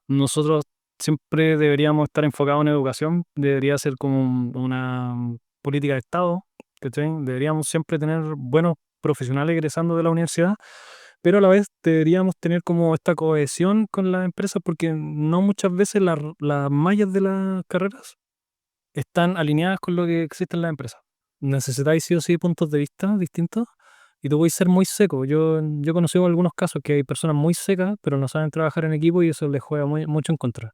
nosotros siempre deberíamos estar enfocados en educación, debería ser como una política de Estado, ¿cachai? Deberíamos siempre tener buenos profesionales egresando de la universidad, pero a la vez deberíamos tener como esta cohesión con las empresas porque no muchas veces las mallas de las carreras están alineadas con lo que existe en las empresas. Necesitáis sí o sí puntos de vista distintos y tú puedes ser muy seco. Yo he conocido algunos casos que hay personas muy secas, pero no saben trabajar en equipo y eso les juega mucho en contra.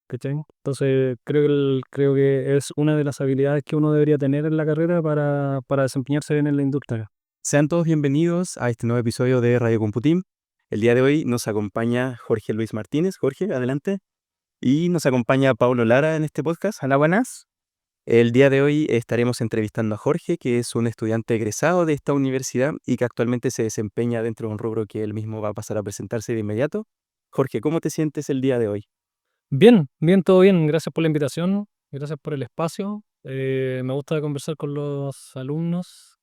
¿Cachai? Entonces creo que es una de las habilidades que uno debería tener en la carrera para desempeñarse bien en la industria. Sean todos bienvenidos a este nuevo episodio de Radio Computim. El día de hoy nos acompaña Jorge Luis Martínez. Jorge, adelante. Y nos acompaña Paulo Lara en este podcast. Hola, buenas. El día de hoy estaremos entrevistando a Jorge, que es un estudiante egresado de esta universidad y que actualmente se desempeña dentro de un rubro que él mismo va a pasar a presentarse de inmediato. Jorge, ¿cómo te sientes el día de hoy? Bien, bien, todo bien. Gracias por la invitación, gracias por el espacio. Me gusta conversar con los alumnos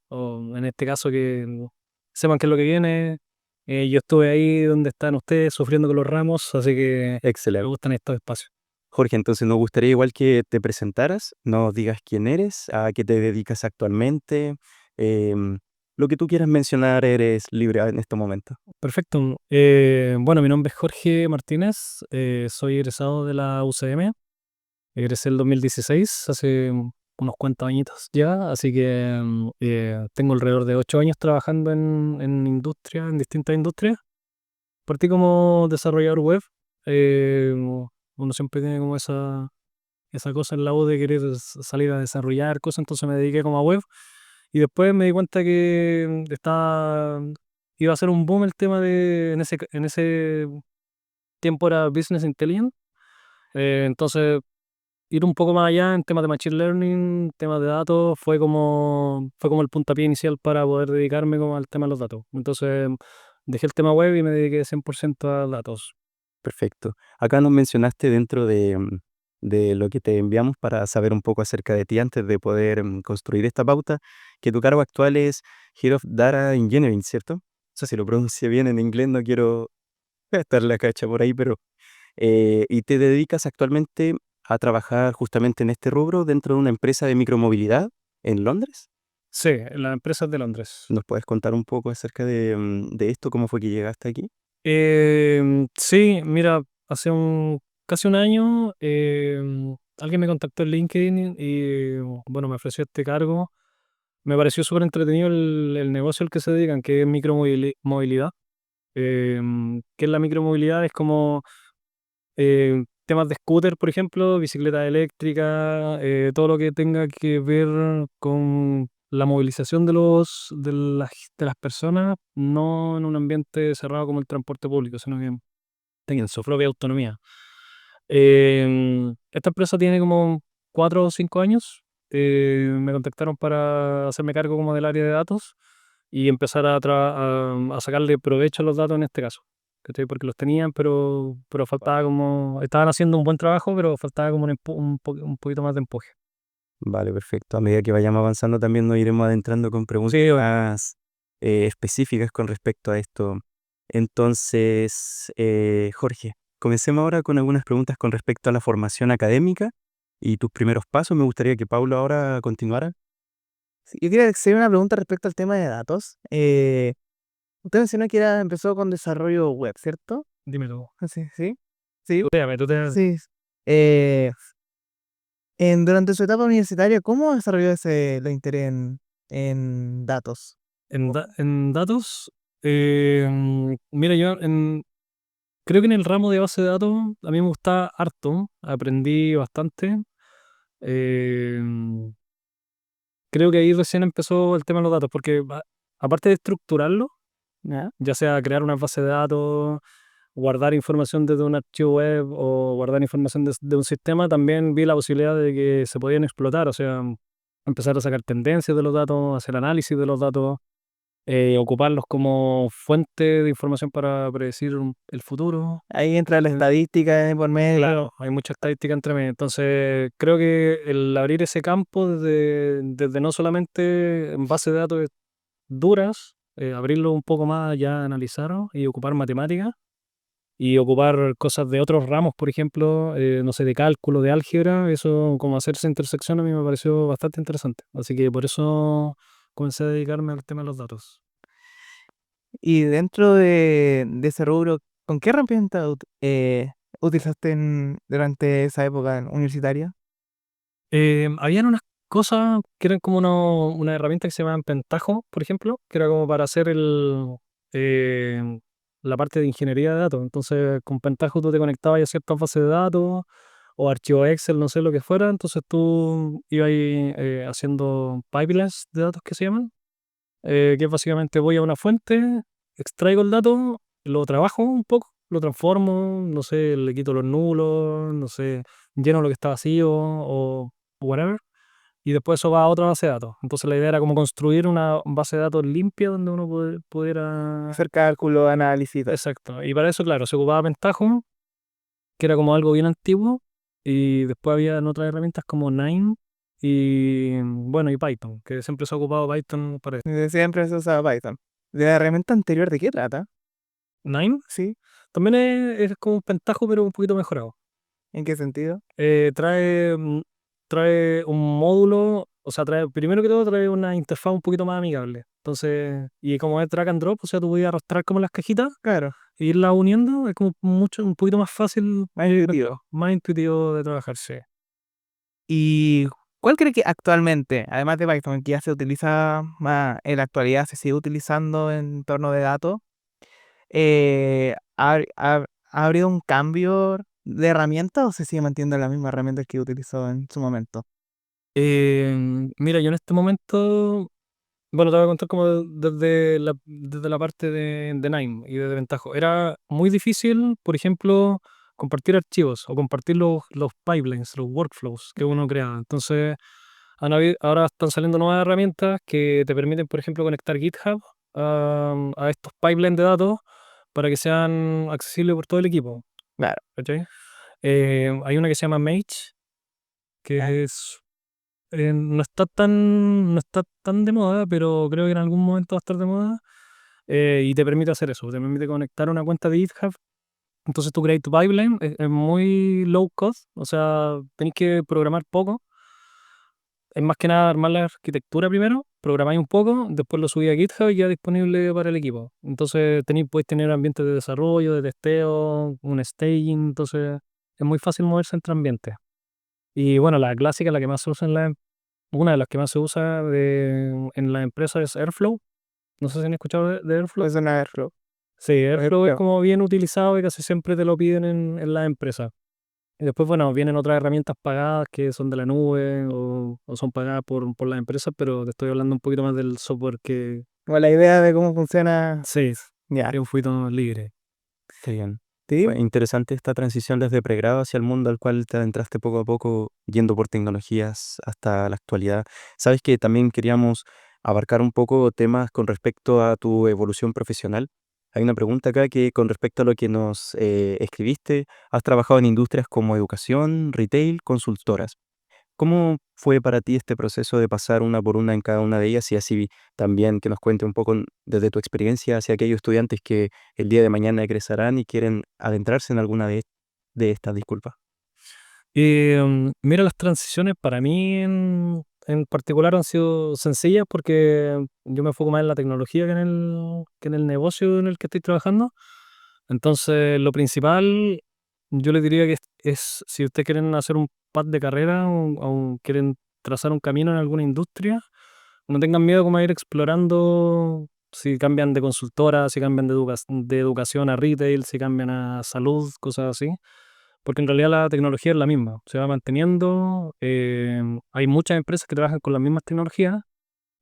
o en este caso, que sepan qué es lo que viene. Yo estuve ahí donde están ustedes sufriendo con los ramos, así que me Excelente. gustan estos espacios. Jorge, entonces nos gustaría igual que te presentaras, nos digas quién eres, a qué te dedicas actualmente, em, lo que tú quieras mencionar, eres libre en este momento. Perfecto. Bueno, mi nombre es Jorge Martínez, soy egresado de la UCM, egresé el 2016, hace unos cuantos añitos ya, así que tengo alrededor de 8 años trabajando en industria, en distintas industrias. Partí como desarrollador web. eh, Uno siempre tiene como esa cosa en la U de querer salir a desarrollar cosas, entonces me dediqué como a web. Y después me di cuenta que iba a ser un boom el tema en ese tiempo era Business Intelligence. Entonces, ir un poco más allá en temas de Machine Learning, temas de datos, fue como el puntapié inicial para poder dedicarme como al tema de los datos. Entonces, dejé el tema web y me dediqué 100% a datos. Perfecto. Acá nos mencionaste dentro de lo que te enviamos para saber un poco acerca de ti antes de poder construir esta pauta, que tu cargo actual es Head of Data Engineering, ¿cierto? No sé si lo pronuncie bien en inglés, no quiero estar la cacha por ahí, pero y te dedicas actualmente a trabajar justamente en este rubro dentro de una empresa de micromovilidad en Londres. Sí, en las empresas de Londres. ¿Nos puedes contar un poco acerca de esto? ¿Cómo fue que llegaste aquí? Sí, mira, hace casi un año alguien me contactó en LinkedIn y bueno, me ofreció este cargo. Me pareció súper entretenido el negocio al que se dedican, que es micromovilidad. ¿Qué es la micromovilidad? Es como temas de scooter, por ejemplo, bicicleta eléctrica, todo lo que tenga que ver con la movilización de las personas, no en un ambiente cerrado como el transporte público, sino que tengan su propia autonomía. Esta empresa tiene como 4 o 5 años. Me contactaron para hacerme cargo como del área de datos y empezar a sacarle provecho a los datos en este caso. ¿Cachai? Porque los tenían, pero faltaba como. Estaban haciendo un buen trabajo, pero faltaba como un poquito más de empuje. Vale, perfecto. A medida que vayamos avanzando también nos iremos adentrando con Sí, bueno. preguntas específicas con respecto a esto. Entonces, Jorge, comencemos ahora con algunas preguntas con respecto a la formación académica y tus primeros pasos. Me gustaría que Paulo ahora continuara. Sí, yo quería hacer una pregunta respecto al tema de datos. Usted mencionó que empezó con desarrollo web, ¿cierto? Dime tú. Ah, sí, sí. Sí, Tú te. sí. Eh, durante su etapa universitaria, ¿cómo desarrolló el interés en datos? En datos, mira, creo que en el ramo de base de datos a mí me gustaba harto, aprendí bastante. Eh, Creo que ahí recién empezó el tema de los datos, porque aparte de estructurarlo, ¿Ya? ya sea crear una base de datos, guardar información desde un archivo web o guardar información de un sistema, también vi la posibilidad de que se podían explotar, o sea, empezar a sacar tendencias de los datos, hacer análisis de los datos, ocuparlos como fuente de información para predecir el futuro. Ahí entra la estadística por medio. Claro, hay mucha estadística entre medio. Entonces, creo que el abrir ese campo desde no solamente en base de datos duras, abrirlo un poco más ya a analizar y ocupar matemáticas y ocupar cosas de otros ramos, por ejemplo, no sé, de cálculo, de álgebra, eso, como hacer esa intersección a mí me pareció bastante interesante. Así que por eso comencé a dedicarme al tema de los datos. Y dentro de ese rubro, ¿con qué herramienta utilizaste durante esa época universitaria? Habían unas cosas que eran como una herramienta que se llamaban Pentaho, por ejemplo, que era como para hacer eh, la parte de ingeniería de datos. Entonces, con Pentaho tú te conectabas a ciertas bases de datos o archivos Excel, no sé lo que fuera. Entonces tú ibas ahí, haciendo pipelines de datos que se llaman, que es básicamente voy a una fuente, extraigo el dato, lo trabajo un poco, lo transformo, no sé, le quito los nulos, no sé, lleno lo que está vacío o whatever, y después eso va a otra base de datos. Entonces la idea era como construir una base de datos limpia donde uno pudiera... Hacer cálculo, análisis y todo eso. Exacto. Y para eso, claro, se ocupaba Pentaho, que era como algo bien antiguo, y después había otras herramientas como Nine y, bueno, y Python, que siempre se ha ocupado Python para eso. Desde siempre se usaba Python. ¿De la herramienta anterior de qué trata? Nine ¿Sí? también es como un Pentaho, pero un poquito mejorado. ¿En qué sentido? Trae un módulo, o sea, primero que todo trae una interfaz un poquito más amigable. Entonces, y como es drag and drop, o sea, tú puedes arrastrar como las cajitas Claro, e irlas uniendo, es como un poquito más fácil, más intuitivo. más intuitivo de trabajar, sí. ¿Y cuál cree que actualmente, además de Python, que ya se utiliza más en la actualidad, se sigue utilizando en torno de datos? ¿Ha habido un cambio de herramienta o se sigue manteniendo la misma herramienta que utilizó en su momento? Mira, yo en este momento, bueno, te voy a contar como desde la parte de Nime y de Ventajo. Era muy difícil, por ejemplo, compartir archivos o compartir los pipelines, los workflows que uno crea. Entonces, ahora están saliendo nuevas herramientas que te permiten, por ejemplo, conectar GitHub a estos pipelines de datos para que sean accesibles por todo el equipo. Claro. ¿Cachai? Hay una que se llama Mage, Ah, que no está tan de moda, pero creo que en algún momento va a estar de moda. Y te permite hacer eso, te permite conectar una cuenta de GitHub. Entonces tú creas tu pipeline, es muy low cost, o sea, tenés que programar poco. Es más que nada armar la arquitectura primero, programáis un poco, después lo subí a GitHub y ya disponible para el equipo. Entonces podéis tener ambientes de desarrollo, de testeo, un staging, entonces es muy fácil moverse entre ambientes. Y bueno, la clásica, la que más se usa una de las que más se usa en la empresa es Airflow. No sé si han escuchado de Airflow. pues una Airflow. Sí, Airflow es Airflow. como bien utilizado y casi siempre te lo piden en la empresa. Y después, bueno, vienen otras herramientas pagadas que son de la nube o son pagadas por las empresas, pero te estoy hablando un poquito más del software que Como la idea de cómo funciona. sí, Ya. es un poquito más libre. Qué bien. ¿Sí? Fue interesante esta transición desde pregrado hacia el mundo al cual te adentraste poco a poco, yendo por tecnologías hasta la actualidad. Sabes que también queríamos abarcar un poco temas con respecto a tu evolución profesional. Hay una pregunta acá que con respecto a lo que nos escribiste, has trabajado en industrias como educación, retail, consultoras. ¿Cómo fue para ti este proceso de pasar una por una en cada una de ellas? Y así también que nos cuente un poco desde tu experiencia hacia aquellos estudiantes que el día de mañana egresarán y quieren adentrarse en alguna de estas, disculpa. Mira, las transiciones para mí en particular han sido sencillas porque yo me enfoco más en la tecnología que en el negocio en el que estoy trabajando. Entonces, lo principal, yo les diría que si ustedes quieren hacer un path de carrera o quieren trazar un camino en alguna industria, no tengan miedo como a ir explorando si cambian de consultora, si cambian de educación a retail, si cambian a salud, cosas así. Porque en realidad la tecnología es la misma, se va manteniendo. Hay muchas empresas que trabajan con las mismas tecnologías,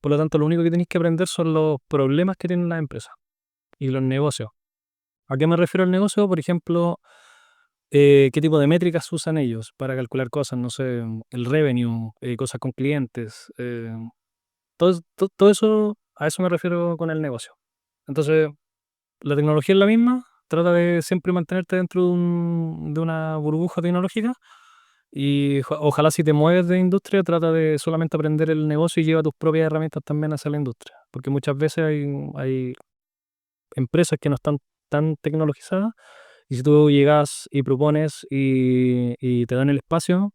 por lo tanto, lo único que tenéis que aprender son los problemas que tienen las empresas y los negocios. ¿A qué me refiero al negocio? Por ejemplo, qué tipo de métricas usan ellos para calcular cosas, no sé, el revenue, cosas con clientes, todo eso, a eso me refiero con el negocio. Entonces, la tecnología es la misma, trata de siempre mantenerte dentro de una burbuja tecnológica y ojalá si te mueves de industria, trata de solamente aprender el negocio y lleva tus propias herramientas también hacia la industria, porque muchas veces hay empresas que no están tan tecnologizadas Y si tú llegas y propones y te dan el espacio,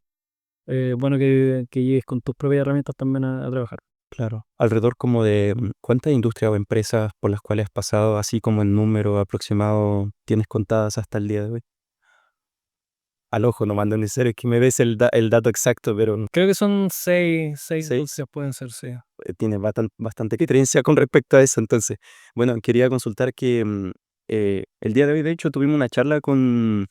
bueno que llegues con tus propias herramientas también a trabajar. Claro. Alrededor como de ¿cuántas industrias o empresas por las cuales has pasado, así como en número aproximado, tienes contadas hasta el día de hoy? Al ojo, no mando necesario que me des el dato exacto, pero Creo que son seis 6. industrias pueden ser, sí. Tienes bastante experiencia con respecto a eso. Entonces, bueno, quería consultar que el día de hoy, de hecho, tuvimos una charla con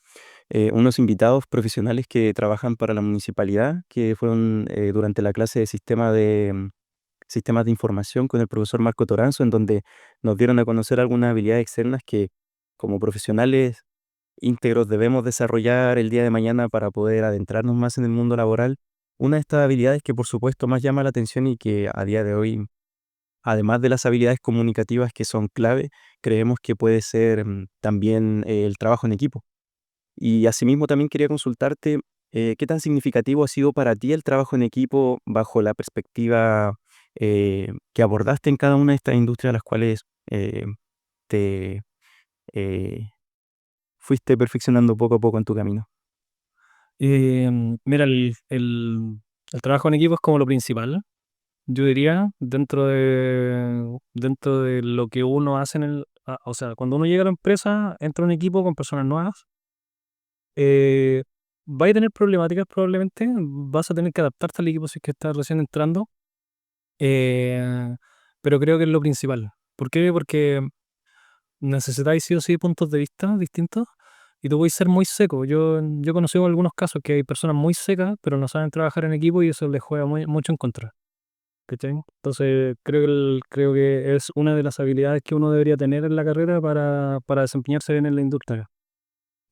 unos invitados profesionales que trabajan para la municipalidad, que fueron durante la clase de sistemas de información con el profesor Marco Toranzo, en donde nos dieron a conocer algunas habilidades externas que como profesionales íntegros debemos desarrollar el día de mañana para poder adentrarnos más en el mundo laboral. Una de estas habilidades que por supuesto más llama la atención y que a día de hoy, además de las habilidades comunicativas que son clave, creemos que puede ser también el trabajo en equipo. Y asimismo también quería consultarte qué tan significativo ha sido para ti el trabajo en equipo bajo la perspectiva que abordaste en cada una de estas industrias a las cuales te eh, fuiste perfeccionando poco a poco en tu camino. Mira, el trabajo en equipo es como lo principal, yo diría, dentro de lo que uno hace o sea, cuando uno llega a la empresa, entra a un equipo con personas nuevas, eh, vas a tener problemáticas probablemente, vas a tener que adaptarte al equipo si es que estás recién entrando, eh, pero creo que es lo principal. ¿Por qué? Porque necesitáis sí o sí puntos de vista distintos y tú puedes ser muy seco. Yo he conocido algunos casos que hay personas muy secas, pero no saben trabajar en equipo y eso les juega mucho en contra. ¿Cachai? Entonces creo que es una de las habilidades que uno debería tener en la carrera para desempeñarse bien en la industria.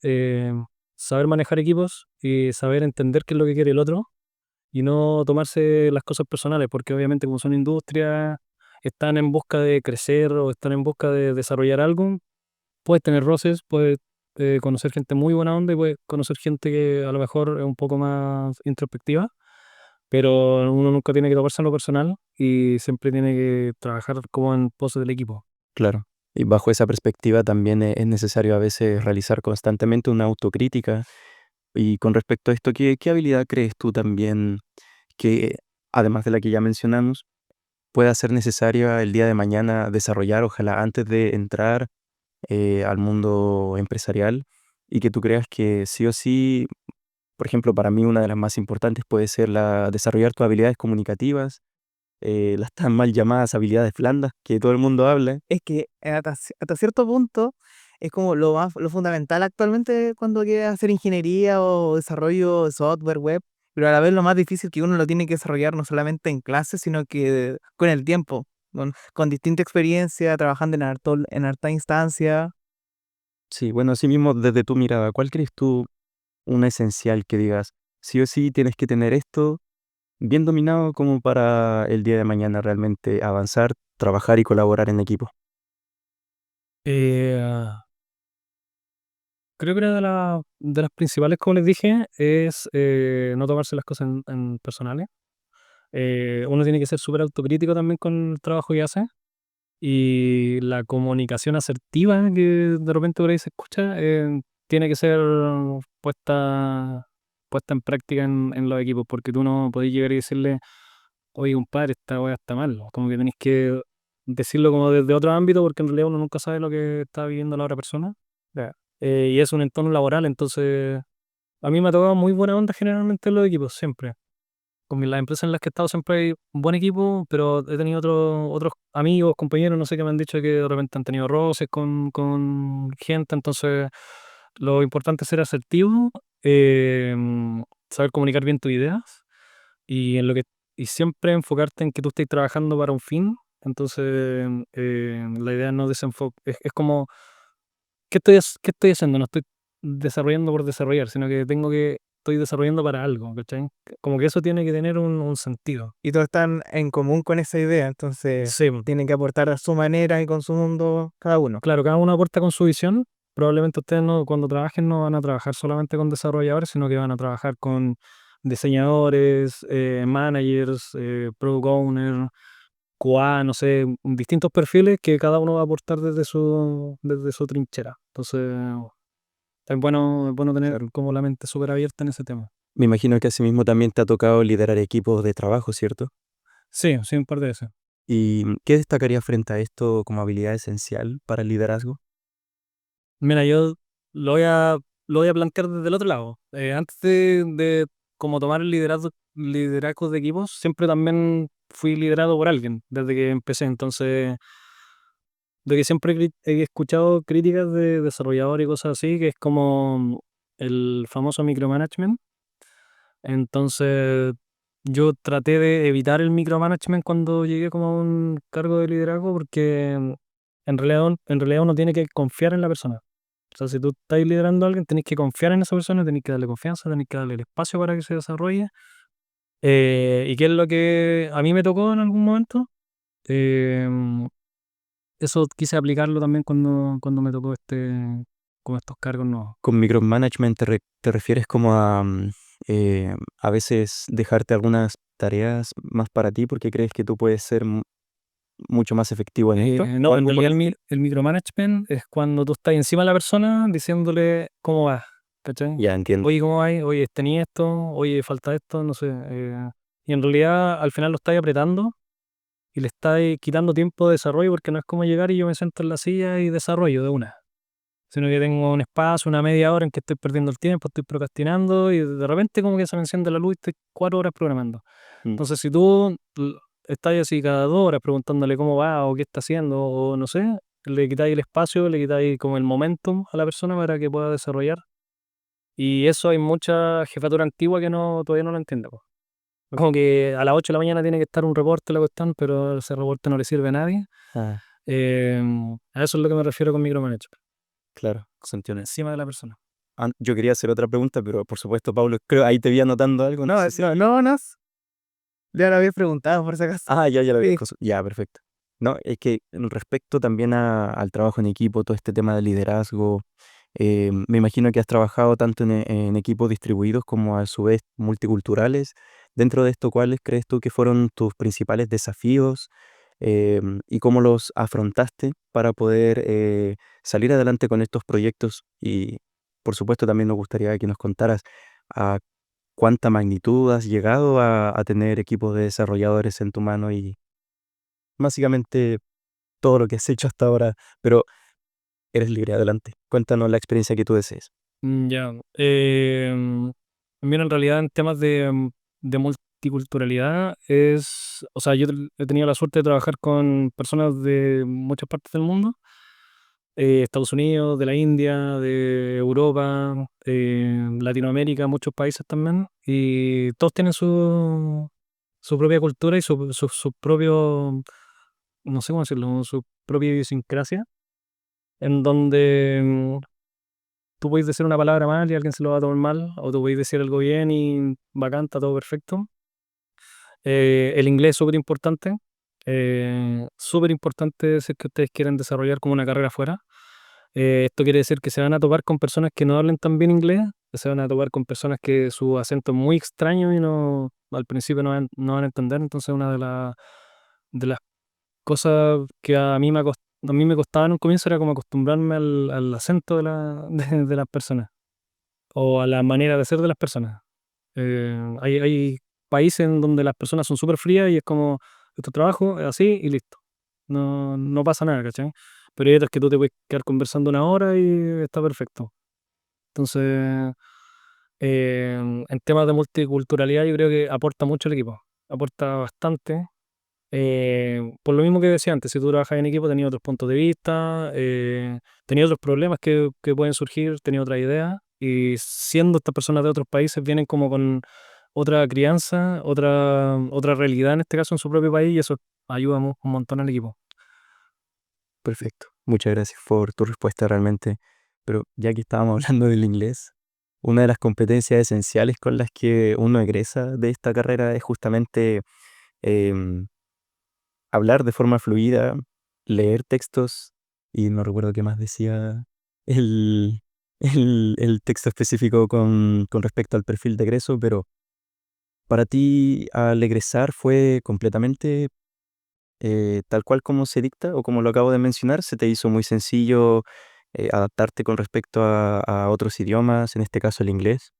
Eh, Saber manejar equipos y saber entender qué es lo que quiere el otro y no tomarse las cosas personales, porque obviamente como son industrias, están en busca de crecer o están en busca de desarrollar algo. Puedes tener roces, puedes conocer gente muy buena onda y puedes conocer gente que a lo mejor es un poco más introspectiva, pero uno nunca tiene que tomarse en lo personal y siempre tiene que trabajar como en pos del equipo. Claro. Y bajo esa perspectiva también es necesario a veces realizar constantemente una autocrítica. Y con respecto a esto, ¿qué habilidad crees tú también que, además de la que ya mencionamos, pueda ser necesaria el día de mañana desarrollar, ojalá antes de entrar al mundo empresarial, y que tú creas que sí o sí, por ejemplo, para mí una de las más importantes puede ser desarrollar tus habilidades comunicativas, las tan mal llamadas habilidades blandas que todo el mundo habla? Es que hasta cierto punto es como lo fundamental actualmente cuando quieres hacer ingeniería o desarrollo de software web, pero a la vez lo más difícil que uno lo tiene que desarrollar no solamente en clases, sino que con el tiempo, con distinta experiencia, trabajando en harta instancia. Sí, bueno, así mismo desde tu mirada, ¿cuál crees tú un esencial que digas, sí o sí tienes que tener esto bien dominado como para el día de mañana realmente avanzar, trabajar y colaborar en equipo? Eh, Creo que una de las principales, como les dije, es no tomarse las cosas en personales. Uno tiene que ser súper autocrítico también con el trabajo que hace. Y la comunicación asertiva que de repente por ahí se escucha, tiene que ser puesta en práctica en los equipos, porque tú no podés llegar y decirle, oye, compadre, esta weá está mal. Como que tenés que decirlo como desde otro ámbito, porque en realidad uno nunca sabe lo que está viviendo la otra persona. Ya. Y es un entorno laboral, entonces a mí me ha tocado muy buena onda generalmente en los equipos, siempre. Con las empresas en las que he estado siempre hay un buen equipo, pero he tenido otros amigos, compañeros, no sé, que me han dicho que de repente han tenido roces con gente, entonces lo importante es ser asertivo, eh, saber comunicar bien tus ideas y y siempre enfocarte en que tú estés trabajando para un fin. Entonces, la idea no desenfoque, es como ¿qué estoy haciendo? No estoy desarrollando por desarrollar, sino que estoy desarrollando para algo, ¿cachai? Como que eso tiene que tener un sentido. Y todos están en común con esa idea, entonces Sí, tienen que aportar a su manera y con su mundo cada uno. claro, cada uno aporta con su visión. Probablemente ustedes no, cuando trabajen no van a trabajar solamente con desarrolladores, sino que van a trabajar con diseñadores, managers, product owner, QA, no sé, distintos perfiles que cada uno va a aportar desde su trinchera. Entonces, Es bueno tener Claro. como la mente súper abierta en ese tema. Me imagino que asimismo también te ha tocado liderar equipos de trabajo, ¿cierto? Sí, sí, un par de veces. ¿Y qué destacaría frente a esto como habilidad esencial para el liderazgo? Mira, yo lo voy a, lo voy a plantear desde el otro lado. Antes de como tomar el liderazgo de equipos, siempre también fui liderado por alguien desde que empecé. Entonces, de que siempre he escuchado críticas de desarrolladores y cosas así, que es como el famoso micromanagement. Entonces, yo traté de evitar el micromanagement cuando llegué como a un cargo de liderazgo porque en realidad uno tiene que confiar en la persona. O sea, si tú estás liderando a alguien, tenés que confiar en esa persona, tenés que darle confianza, tenés que darle el espacio para que se desarrolle. ¿Y qué es lo que a mí me tocó en algún momento? Eh, Eso quise aplicarlo también cuando me tocó con estos cargos nuevos. Con micromanagement te refieres como a veces dejarte algunas tareas más para ti porque crees que tú puedes ser mucho más efectivo en esto o No, en algo por realidad el estilo. el micromanagement es cuando tú estás encima de la persona diciéndole cómo va, ¿cachai? Ya entiendo. Oye, ¿cómo va? Oye, tenía esto, oye, falta esto, no sé. Y en realidad al final lo estás apretando y le estás quitando tiempo de desarrollo porque no es como llegar y yo me siento en la silla y desarrollo de una. Sino que tengo un espacio, una media hora en que estoy perdiendo el tiempo, estoy procrastinando y de repente como que se me enciende la luz y estoy 4 horas programando. Mm. Entonces, si tú estás así cada 2 horas preguntándole cómo va o qué está haciendo o no sé, le quitáis el espacio, le quitáis como el momentum a la persona para que pueda desarrollar. Y eso hay mucha jefatura antigua que todavía no lo entiende, po. Como que a las 8 de la mañana tiene que estar un reporte la cuestión, pero ese reporte no le sirve a nadie. Ah, Eh, a eso es lo que me refiero con micromanagement. claro, se Por entiende. encima de la persona. Yo quería hacer otra pregunta, pero por supuesto, Pablo, creo ahí te vi anotando algo, no No, sé si... no, ya lo había preguntado por si acaso. Ah, ya lo había Sí. ya, perfecto. No, es que respecto también al trabajo en equipo, todo este tema de liderazgo, me imagino que has trabajado tanto en equipos distribuidos como a su vez multiculturales. Dentro de esto, ¿cuáles crees tú que fueron tus principales desafíos y cómo los afrontaste para poder salir adelante con estos proyectos? Y por supuesto también nos gustaría que nos contaras a cuánta magnitud has llegado a tener equipos de desarrolladores en tu mano y básicamente todo lo que has hecho hasta ahora, pero eres libre, adelante. Cuéntanos la experiencia que tú desees. Ya. Mira, en realidad en temas de multiculturalidad o sea, he tenido la suerte de trabajar con personas de muchas partes del mundo, Estados Unidos, de la India, de Europa, Latinoamérica, muchos países también, y todos tienen su propia cultura y su propio, no sé cómo decirlo, su propia idiosincrasia, en donde tú puedes decir una palabra mal y alguien se lo va a tomar mal, o tú puedes decir algo bien y bacán, está todo perfecto. El inglés es súper importante si es que ustedes quieren desarrollar como una carrera afuera. Esto quiere decir que se van a topar con personas que no hablen tan bien inglés, que se van a topar con personas que su acento es muy extraño y al principio no van a entender. Entonces, una de las cosas que a mí me costaba en un comienzo era como acostumbrarme al acento de las personas o a la manera de ser de las personas. Hay países en donde las personas son súper frías y es como, tu trabajo es así y listo. No pasa nada, ¿cachai? Pero hay otras que tú te puedes quedar conversando 1 hora y está perfecto. Entonces, en temas de multiculturalidad yo creo que aporta mucho el equipo. Aporta bastante. Por lo mismo que decía antes, si tú trabajas en equipo, tenías otros puntos de vista, tenías otros problemas que pueden surgir, tenías otra idea, y siendo estas personas de otros países, vienen como con otra crianza, otra realidad en este caso en su propio país, y eso ayuda un montón al equipo. Perfecto. Muchas gracias por tu respuesta realmente. Pero ya que estábamos hablando del inglés, una de las competencias esenciales con las que uno egresa de esta carrera es justamente em, hablar de forma fluida, leer textos y no recuerdo qué más decía el, el texto específico con respecto al perfil de egreso, pero para ti al egresar fue completamente tal cual como se dicta o como lo acabo de mencionar, se te hizo muy sencillo adaptarte con respecto a otros idiomas, en este caso el inglés.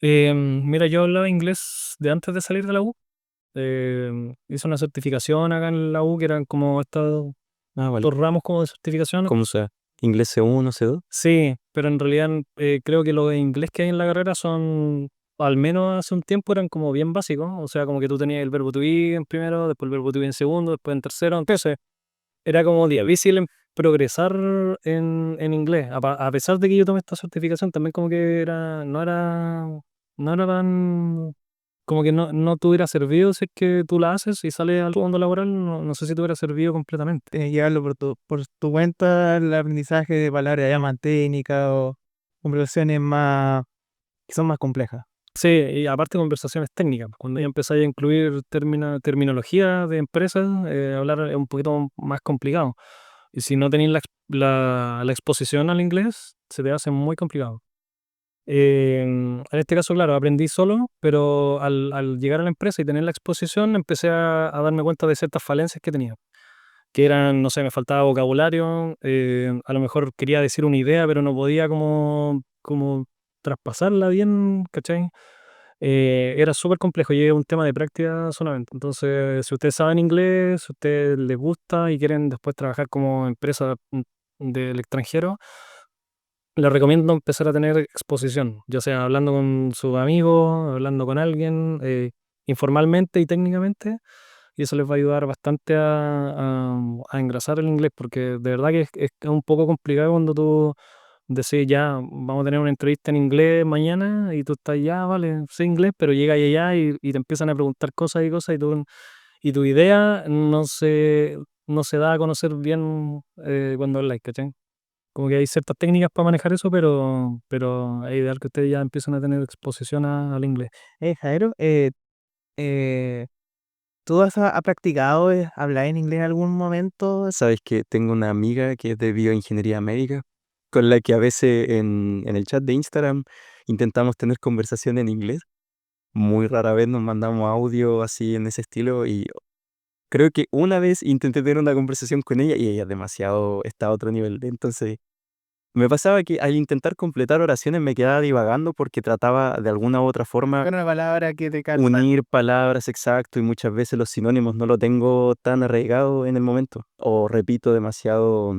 Mira, yo hablaba inglés de antes de salir de la U. Hice una certificación acá en la U que eran como Ah, vale. estos ramos como de certificación. ¿Cómo sea? ¿Inglés C1, C2? Sí, pero en realidad creo que los de inglés que hay en la carrera son, al menos hace un tiempo, eran como bien básicos. O sea, como que tú tenías el verbo to be en primero, después el verbo to be en segundo, después en tercero. Entonces, era como difícil progresar en inglés. A pesar de que yo tomé esta certificación, también como que no era tan, como que no te hubiera servido si es que tú la haces y sales al mundo laboral, no sé si te hubiera servido completamente. Tienes que llevarlo por tu cuenta, el aprendizaje de palabras ya más técnicas o conversaciones más, que son más complejas. Sí, y aparte conversaciones técnicas, cuando ya empezáis a incluir terminología de empresas, hablar es un poquito más complicado. Y si no tenéis la exposición al inglés, se te hace muy complicado. En este caso, claro, aprendí solo, pero al llegar a la empresa y tener la exposición, empecé a darme cuenta de ciertas falencias que tenía. Que eran, no sé, me faltaba vocabulario, a lo mejor quería decir una idea, pero no podía como traspasarla bien, ¿cachai? Era súper complejo y es un tema de práctica solamente. Entonces, si ustedes saben inglés, si a ustedes les gusta y quieren después trabajar como empresa del extranjero, les recomiendo empezar a tener exposición, ya sea hablando con sus amigos, hablando con alguien, informalmente y técnicamente, y eso les va a ayudar bastante a engrasar el inglés, porque de verdad que es un poco complicado cuando tú decís, ya, vamos a tener una entrevista en inglés mañana, y tú estás, ya, vale, sé inglés, pero llega allá y te empiezan a preguntar cosas y cosas, y tu idea no se da a conocer bien cuando habláis, ¿cachai? Como que hay ciertas técnicas para manejar eso, pero es ideal que ustedes ya empiecen a tener exposición al inglés. Jairo, eh, ¿tú has practicado hablar en inglés en algún momento? Sabes que tengo una amiga que es de bioingeniería médica, con la que a veces en el chat de Instagram intentamos tener conversación en inglés. Muy rara vez nos mandamos audio así en ese estilo y creo que una vez intenté tener una conversación con ella y ella demasiado está a otro nivel. Entonces, me pasaba que al intentar completar oraciones me quedaba divagando porque trataba de alguna u otra forma Buscar una palabra que te calma. unir palabras exacto y muchas veces los sinónimos no lo tengo tan arraigado en el momento o repito demasiado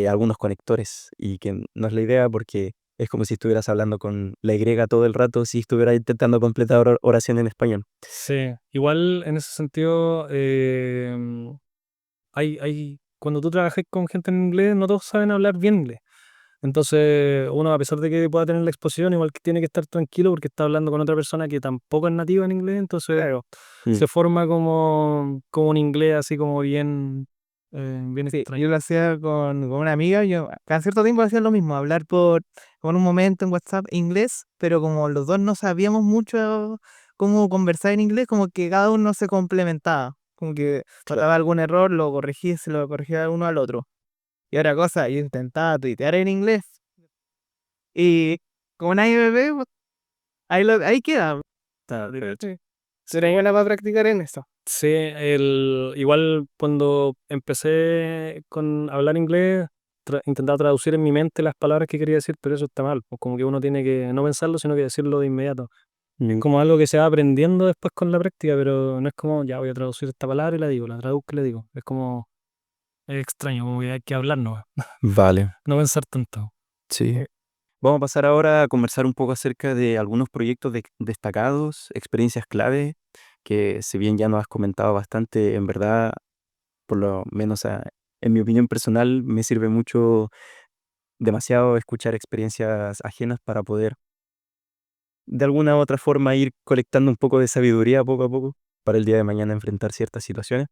algunos conectores y que no es la idea porque es como si estuvieras hablando con la Y todo el rato si estuvieras intentando completar oración en español. Sí, igual en ese sentido, cuando tú trabajas con gente en inglés, no todos saben hablar bien inglés. Entonces, uno, a pesar de que pueda tener la exposición, igual que tiene que estar tranquilo porque está hablando con otra persona que tampoco es nativa en inglés, entonces Claro, Mm. se forma como un inglés así como bien sí, extraño. yo lo hacía con una amiga, yo cada cierto tiempo hacía lo mismo, hablar como en un momento en WhatsApp inglés, pero como los dos no sabíamos mucho cómo conversar en inglés, como que cada uno se complementaba, como que Claro. faltaba algún error, lo corregía, se lo corregía uno al otro. Y otra cosa, yo intentaba tuitear en inglés y como nadie me ve, pues, ahí queda. Sí. Será buena para practicar en eso. Sí, igual cuando empecé con hablar inglés, intentaba traducir en mi mente las palabras que quería decir, pero eso está mal, pues como que uno tiene que no pensarlo, sino que decirlo de inmediato. Es Mm. como algo que se va aprendiendo después con la práctica, pero no es como, ya voy a traducir esta palabra y la digo, la traduzco y la digo. Es extraño, como que hay que hablar, no, Vale, no pensar tanto. sí. Vamos a pasar ahora a conversar un poco acerca de algunos proyectos destacados, experiencias clave, que si bien ya nos has comentado bastante, en verdad, por lo menos en mi opinión personal, me sirve mucho, demasiado escuchar experiencias ajenas para poder de alguna u otra forma ir colectando un poco de sabiduría poco a poco para el día de mañana enfrentar ciertas situaciones.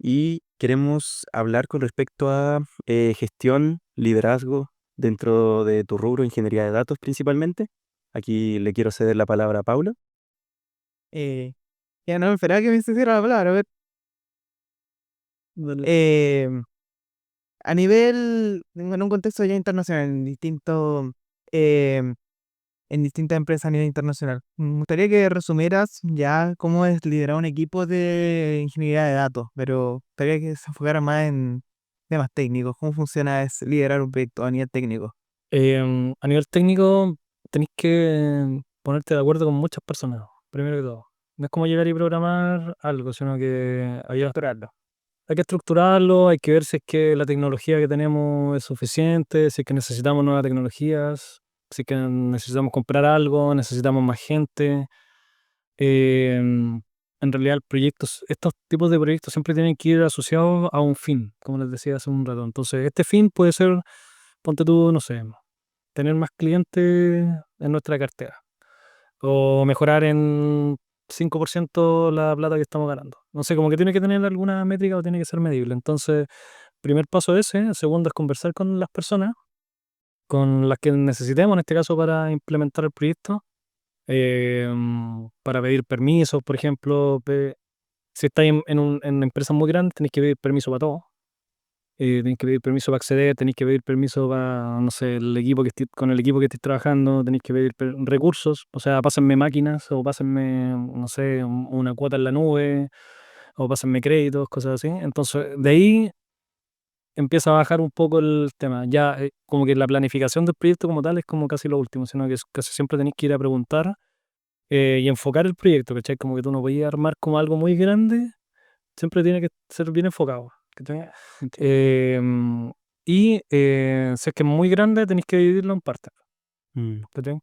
Y queremos hablar con respecto a gestión, liderazgo dentro de tu rubro, ingeniería de datos principalmente. Aquí le quiero ceder la palabra a Paula. Eh, ya no me esperaba que me hiciera la palabra, a ver. Dale. Eh, a nivel, en un contexto ya internacional, em, en distintas empresas a nivel internacional, me gustaría que resumieras ya cómo es liderar un equipo de ingeniería de datos, pero me gustaría que se enfocara más temas técnicos? ¿Cómo funciona liderar un proyecto a nivel técnico? A nivel técnico, tenéis que ponerte de acuerdo con muchas personas, primero que todo. No es como llegar y programar algo, sino que Estructurarlo. hay que estructurarlo, hay que ver si es que la tecnología que tenemos es suficiente, si es que necesitamos nuevas tecnologías, si es que necesitamos comprar algo, necesitamos más gente. En realidad, estos tipos de proyectos siempre tienen que ir asociados a un fin, como les decía hace un rato. Entonces, este fin puede ser, ponte tú, no sé, tener más clientes en nuestra cartera o mejorar en 5% la plata que estamos ganando. No sé, como que tiene que tener alguna métrica o tiene que ser medible. Entonces, primer paso ese. Segundo es conversar con las personas con las que necesitemos, en este caso, para implementar el proyecto. Para pedir permisos, por ejemplo, si estáis en empresas muy grandes, tenéis que pedir permiso para todo. Tenéis que pedir permiso para acceder, tenéis que pedir permiso para, no sé, con el equipo que estéis trabajando, tenéis que pedir recursos, o sea, pásenme máquinas o pásenme, no sé, una cuota en la nube o pásenme créditos, cosas así. Entonces, de ahí empieza a bajar un poco el tema. Ya, como que la planificación del proyecto como tal es como casi lo último, sino que casi siempre tenéis que ir a preguntar y enfocar el proyecto, ¿cachai? Como que tú no podías armar como algo muy grande, siempre tiene que ser bien enfocado, ¿cachai? Em, si es que es muy grande, tenéis que dividirlo en partes, Mm. ¿cachai?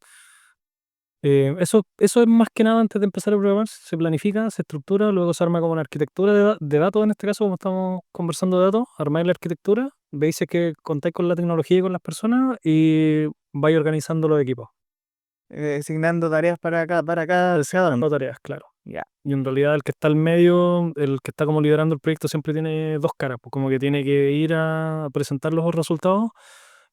Eso es más que nada antes de empezar a programar, se planifica, se estructura, luego se arma como una arquitectura de datos, en este caso, como estamos conversando de datos, armáis la arquitectura, veis si es que contáis con la tecnología y con las personas y vais organizando los equipos. Asignando tareas para cada uno. No tareas, claro. Ya. Y en realidad el que está al medio, el que está como liderando el proyecto siempre tiene dos caras, pues como que tiene que ir a presentar los resultados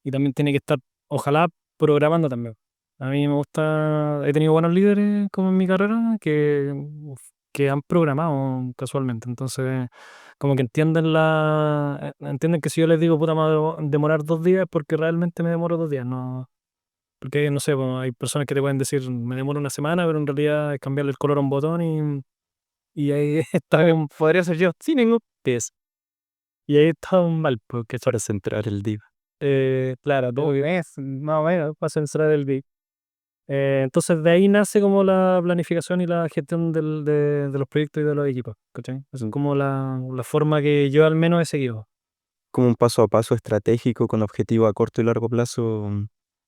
y también tiene que estar, ojalá, programando también. A mí me gusta, he tenido buenos líderes como en mi carrera que han programado casualmente, entonces como que entienden que si yo les digo, puta, me va a demorar 2 días es porque realmente me demoro 2 días, no, porque no sé, pues, hay personas que te pueden decir, me demoro una semana, pero en realidad es cambiarle el color a un botón y ahí está Podría ser yo. sin ningún peso. Y ahí está mal, porque Para centrar el div. claro, De un mes, más o menos. para censurar el beat. Entonces de ahí nace como la planificación y la gestión de los proyectos y de los equipos, ¿cachai? Esa es Mm. como la forma que yo al menos he seguido. Como un paso a paso estratégico con objetivo a corto y largo plazo.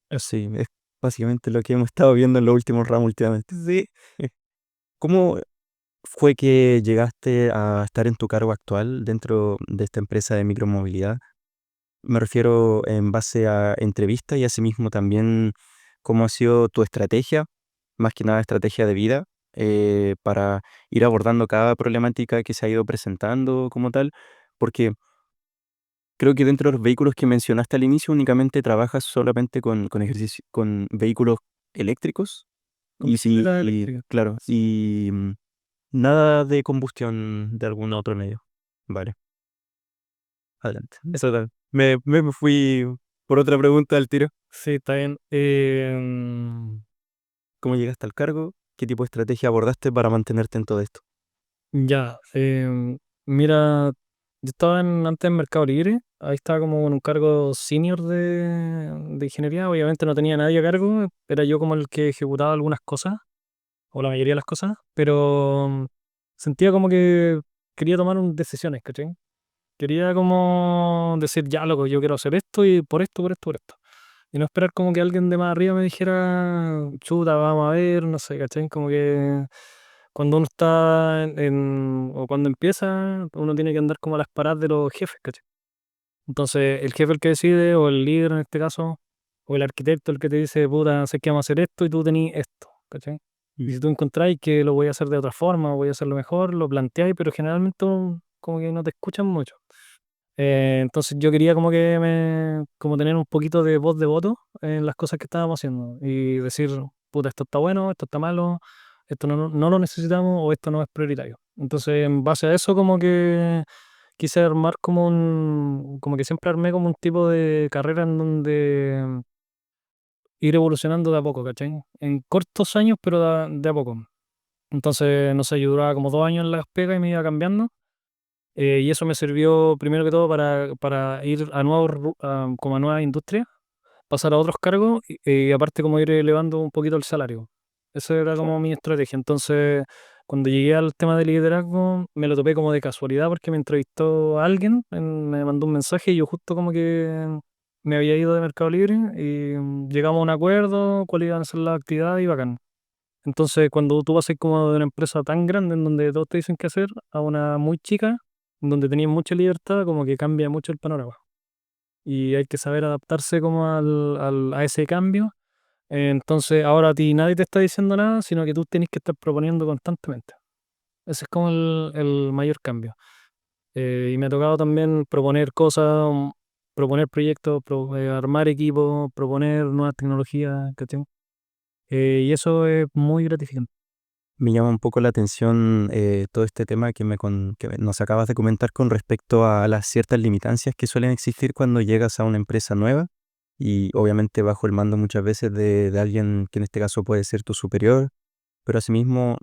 Eso. Sí, es básicamente lo que hemos estado viendo en los últimos ramos últimamente. Sí. ¿Cómo fue que llegaste a estar en tu cargo actual dentro de esta empresa de micromovilidad? Me refiero en base a entrevistas y asimismo también cómo ha sido tu estrategia, más que nada estrategia de vida, para ir abordando cada problemática que se ha ido presentando como tal, porque creo que dentro de los vehículos que mencionaste al inicio únicamente trabajas solamente con ejercicio, con vehículos eléctricos Con y sí, bicicleta y eléctrica. claro, y nada de combustión de algún otro medio. Vale, adelante. Eso tal. Me fui por otra pregunta al tiro. Sí, está bien. ¿Cómo llegaste al cargo? ¿Qué tipo de estrategia abordaste para mantenerte en todo esto? Ya, mira, yo estaba antes en Mercado Libre, ahí estaba como en un cargo senior de ingeniería, obviamente no tenía nadie a cargo, era yo como el que ejecutaba algunas cosas, o la mayoría de las cosas, pero sentía como que quería tomar decisiones, ¿cachai? Quería como decir, ya, loco, yo quiero hacer esto y por esto, por esto, por esto. Y no esperar como que alguien de más arriba me dijera, chuta, vamos a ver, no sé, ¿cachai? Como que cuando uno está o cuando empieza, uno tiene que andar como a las paradas de los jefes, ¿cachai? Entonces, el jefe el que decide, o el líder en este caso, o el arquitecto el que te dice, puta, sé que vamos a hacer esto y tú tenés esto, ¿cachai? Mm. Y si tú encontráis que lo voy a hacer de otra forma, o voy a hacerlo mejor, lo planteáis, pero generalmente como que no te escuchan mucho. Entonces yo quería como tener un poquito de voz de voto en las cosas que estábamos haciendo y decir, puta, esto está bueno, esto está malo, esto no lo necesitamos o esto no es prioritario. Entonces en base a eso como que quise armar como que siempre armé como un tipo de carrera en donde ir evolucionando de a poco, ¿cachai? En cortos años, pero de a poco. Entonces, no sé, yo duraba como 2 años en las pegas y me iba cambiando. Y eso me sirvió primero que todo para ir a como a nuevas industrias, pasar a otros cargos y aparte como ir elevando un poquito el salario. Esa era como mi estrategia. Entonces, cuando llegué al tema de liderazgo, me lo topé como de casualidad porque me entrevistó alguien, me mandó un mensaje y yo justo como que me había ido de Mercado Libre y llegamos a un acuerdo, cuáles iban a ser las actividades y bacán. Entonces, cuando tú vas a ir como de una empresa tan grande en donde todos te dicen qué hacer, a una muy chica, en donde tenías mucha libertad, como que cambia mucho el panorama. Y hay que saber adaptarse como a ese cambio. Entonces, ahora a ti nadie te está diciendo nada, sino que tú tienes que estar proponiendo constantemente. Ese es como el mayor cambio. Y me ha tocado también proponer cosas, proponer proyectos, armar equipos, proponer nuevas tecnologías, ¿cachai? Y eso es muy gratificante. Me llama un poco la atención todo este tema que nos acabas de comentar con respecto a las ciertas limitancias que suelen existir cuando llegas a una empresa nueva y obviamente bajo el mando muchas veces de alguien que en este caso puede ser tu superior, pero asimismo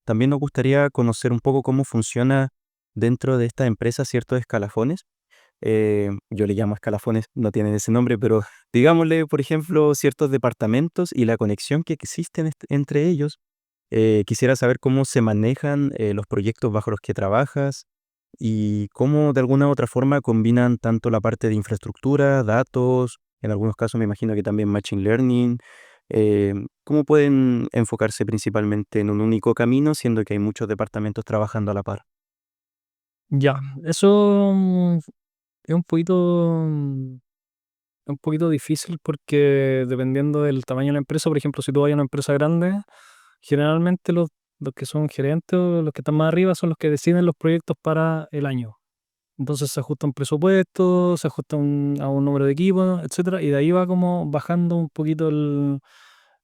también nos gustaría conocer un poco cómo funciona dentro de esta empresa ciertos escalafones. Yo le llamo escalafones, no tienen ese nombre, pero digámosle, por ejemplo, ciertos departamentos y la conexión que existe entre ellos. Quisiera saber cómo se manejan los proyectos bajo los que trabajas y cómo de alguna u otra forma combinan tanto la parte de infraestructura, datos, en algunos casos me imagino que también machine learning. ¿Cómo pueden enfocarse principalmente en un único camino, siendo que hay muchos departamentos trabajando a la par? Ya, eso es un poquito difícil porque dependiendo del tamaño de la empresa, por ejemplo, si tú vas a una empresa grande, generalmente los que son gerentes o los que están más arriba son los que deciden los proyectos para el año. Entonces se ajusta un presupuesto, se ajusta a un número de equipos, etcétera, y de ahí va como bajando un poquito lo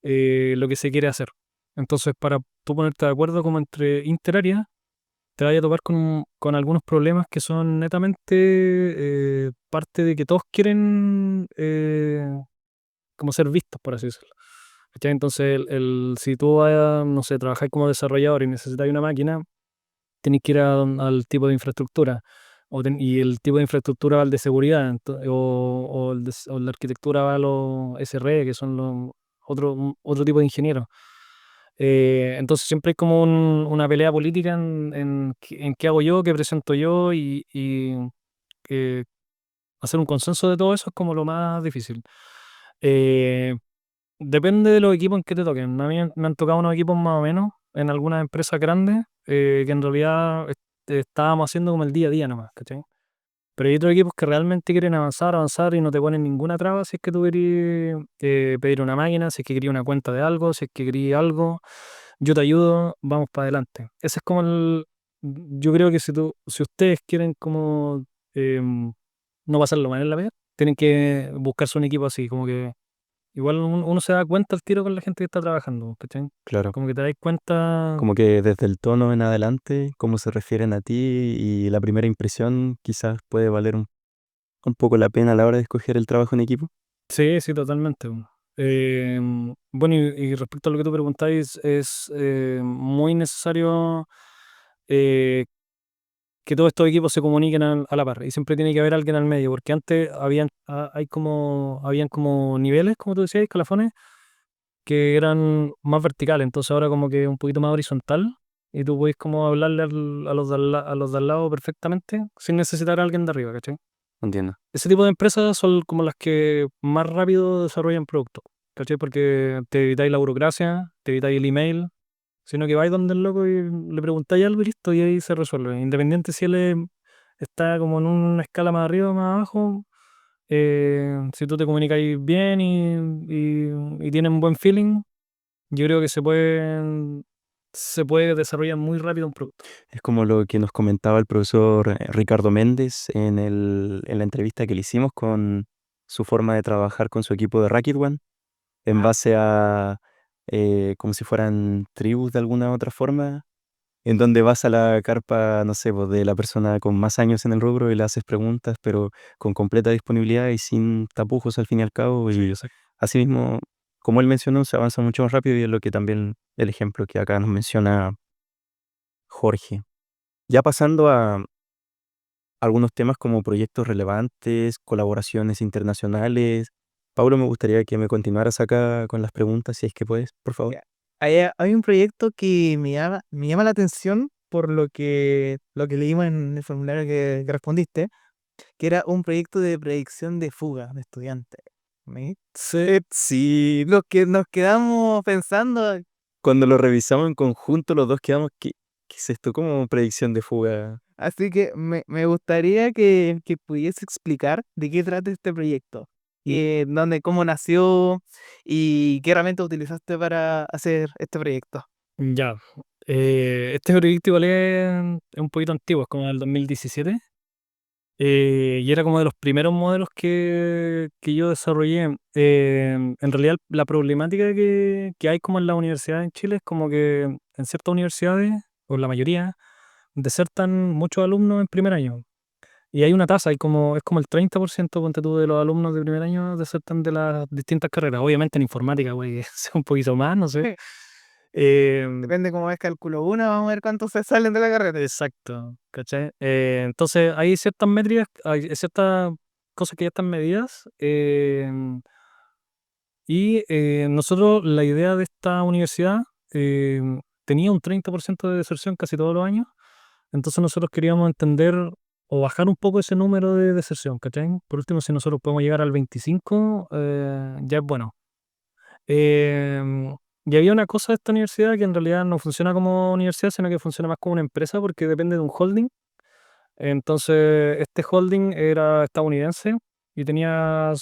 que se quiere hacer. Entonces, para tú ponerte de acuerdo como entre interáreas, te vayas a topar con algunos problemas que son netamente parte de que todos quieren como ser vistos, por así decirlo. ¿Cachai? Entonces, si tú vas, no sé, trabajáis como desarrollador y necesitáis una máquina, tenéis que ir al tipo de infraestructura. Y el tipo de infraestructura va al de seguridad, o la arquitectura va a los SRE, que son otro tipo de ingenieros. Entonces siempre hay como una pelea política en qué hago yo, qué presento yo y eh, hacer un consenso de todo eso es como lo más difícil. Eh, Depende de los equipos en que te toquen. A mí me han tocado unos equipos más o menos en algunas empresas grandes que en realidad estábamos haciendo como el día a día nomás, ¿cachai? Pero hay otros equipos que realmente quieren avanzar y no te ponen ninguna traba si es que tú querés pedir una máquina, si es que querías una cuenta de algo, si es que querías algo, yo te ayudo, vamos para adelante. Ese es como yo creo que si ustedes quieren como no pasarlo mal en la vida, tienen que buscarse un equipo así, como que igual uno se da cuenta al tiro con la gente que está trabajando, ¿cachai? Claro, Como que te das cuenta. como que desde el tono en adelante, cómo se refieren a ti y la primera impresión quizás puede valer un poco la pena a la hora de escoger el trabajo en equipo. Sí, sí, totalmente. Bueno, y respecto a lo que tú preguntáis, es muy necesario eh, que todos estos equipos se comuniquen a la par y siempre tiene que haber alguien al medio, porque antes habían como niveles, como tú decías, escalafones, que eran más verticales, entonces ahora como que un poquito más horizontal y tú puedes como hablarle a los de al lado perfectamente sin necesitar a alguien de arriba, ¿cachai? Entiendo. Ese tipo de empresas son como las que más rápido desarrollan productos, ¿cachai? Porque te evitáis la burocracia, te evitáis el email, sino que vais donde el loco y le preguntáis algo y listo, y ahí se resuelve. Independiente si está como en una escala más arriba o más abajo, si tú te comunicáis bien y tienen un buen feeling, yo creo que se puede desarrollar muy rápido un producto. Es como lo que nos comentaba el profesor Ricardo Méndez en la entrevista que le hicimos con su forma de trabajar con su equipo de Rocket One, en base a como si fueran tribus de alguna otra forma, en donde vas a la carpa, no sé, pues, de la persona con más años en el rubro y le haces preguntas, pero con completa disponibilidad y sin tapujos al fin y al cabo. Sí, Y exacto. asimismo, como él mencionó, se avanza mucho más rápido y es lo que también el ejemplo que acá nos menciona Jorge. Ya pasando algunos temas como proyectos relevantes, colaboraciones internacionales. Paulo, me gustaría que me continuaras acá con las preguntas, si es que puedes, por favor. Ya. Hay un proyecto que me llama la atención por lo que leímos en el formulario que respondiste, que era un proyecto de predicción de fuga de estudiantes. ¿Me? Sí, lo que nos quedamos pensando. Cuando lo revisamos en conjunto, los dos quedamos, ¿qué es esto? ¿Cómo predicción de fuga? Así que me gustaría que pudiese explicar de qué trata este proyecto, cómo nació y qué herramienta utilizaste para hacer este proyecto. Ya. Este proyecto igual es un poquito antiguo, es como del 2017. Y era como de los primeros modelos que yo desarrollé. En realidad, la problemática que hay como en la universidad en Chile es como que en ciertas universidades, o la mayoría, desertan muchos alumnos en primer año. Y hay una tasa, es como el 30%, ponte tú, de los alumnos de primer año desertan de las distintas carreras. Obviamente en informática, güey, sea un poquito más, no sé. Depende cómo es cálculo 1, vamos a ver cuántos se salen de la carrera. Exacto, ¿cachai? Entonces hay ciertas métricas, hay ciertas cosas que ya están medidas. Nosotros, la idea de esta universidad tenía un 30% de deserción casi todos los años. Entonces nosotros queríamos entender o bajar un poco ese número de deserción, ¿cachai? Por último, si nosotros podemos llegar al 25, ya es bueno. Em, y había una cosa de esta universidad que en realidad no funciona como universidad, sino que funciona más como una empresa porque depende de un holding. Entonces, este holding era estadounidense y tenía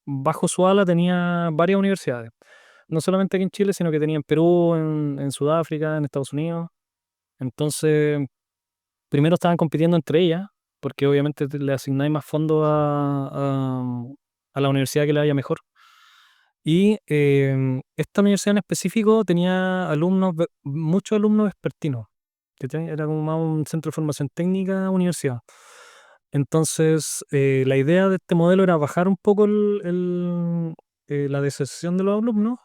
bajo su ala tenía varias universidades. No solamente aquí en Chile, sino que tenía en Perú, en Sudáfrica, en Estados Unidos. Entonces, primero estaban compitiendo entre ellas, porque obviamente le asignáis más fondos a la universidad que le vaya mejor. Y esta universidad en específico tenía muchos alumnos vespertinos. ¿Cachai? Era como más un centro de formación técnica, universidad. Entonces, la idea de este modelo era bajar un poco la deserción de los alumnos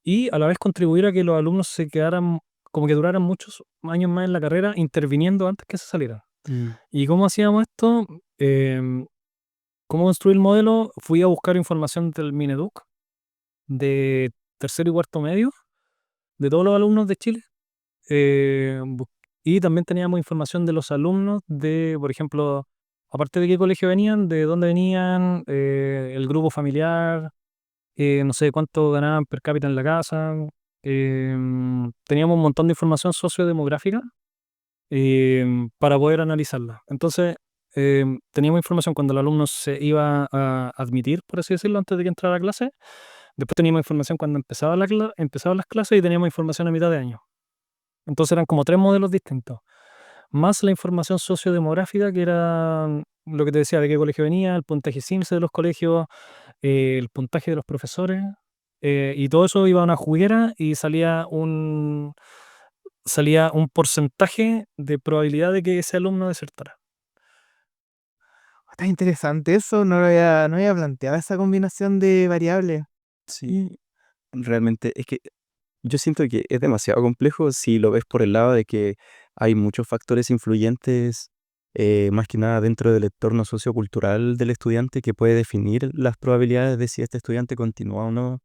y a la vez contribuir a que los alumnos se quedaran, como que duraran muchos años más en la carrera, interviniendo antes que se salieran. ¿Y cómo hacíamos esto? Em, ¿Cómo construir el modelo? Fui a buscar información del Mineduc, de tercero y cuarto medio, de todos los alumnos de Chile. eh, bu- y también teníamos información de los alumnos de, por ejemplo, aparte de qué colegio venían, de dónde venían, el grupo familiar, no sé cuánto ganaban per cápita en la casa. Teníamos un montón de información sociodemográfica para poder analizarla. Entonces, teníamos información cuando el alumno se iba a admitir, por así decirlo, antes de que entrara a clase. Después teníamos información cuando empezaban las clases y teníamos información a mitad de año. Entonces eran como tres modelos distintos. Más la información sociodemográfica, que era lo que te decía, de qué colegio venía, el puntaje CIMSE de los colegios, el puntaje de los profesores, y todo eso iba a una juguera y salía un porcentaje de probabilidad de que ese alumno desertara. Está interesante eso, no había planteado esa combinación de variables. Sí, realmente es que yo siento que es demasiado complejo si lo ves por el lado de que hay muchos factores influyentes, más que nada dentro del entorno sociocultural del estudiante que puede definir las probabilidades de si este estudiante continúa o no.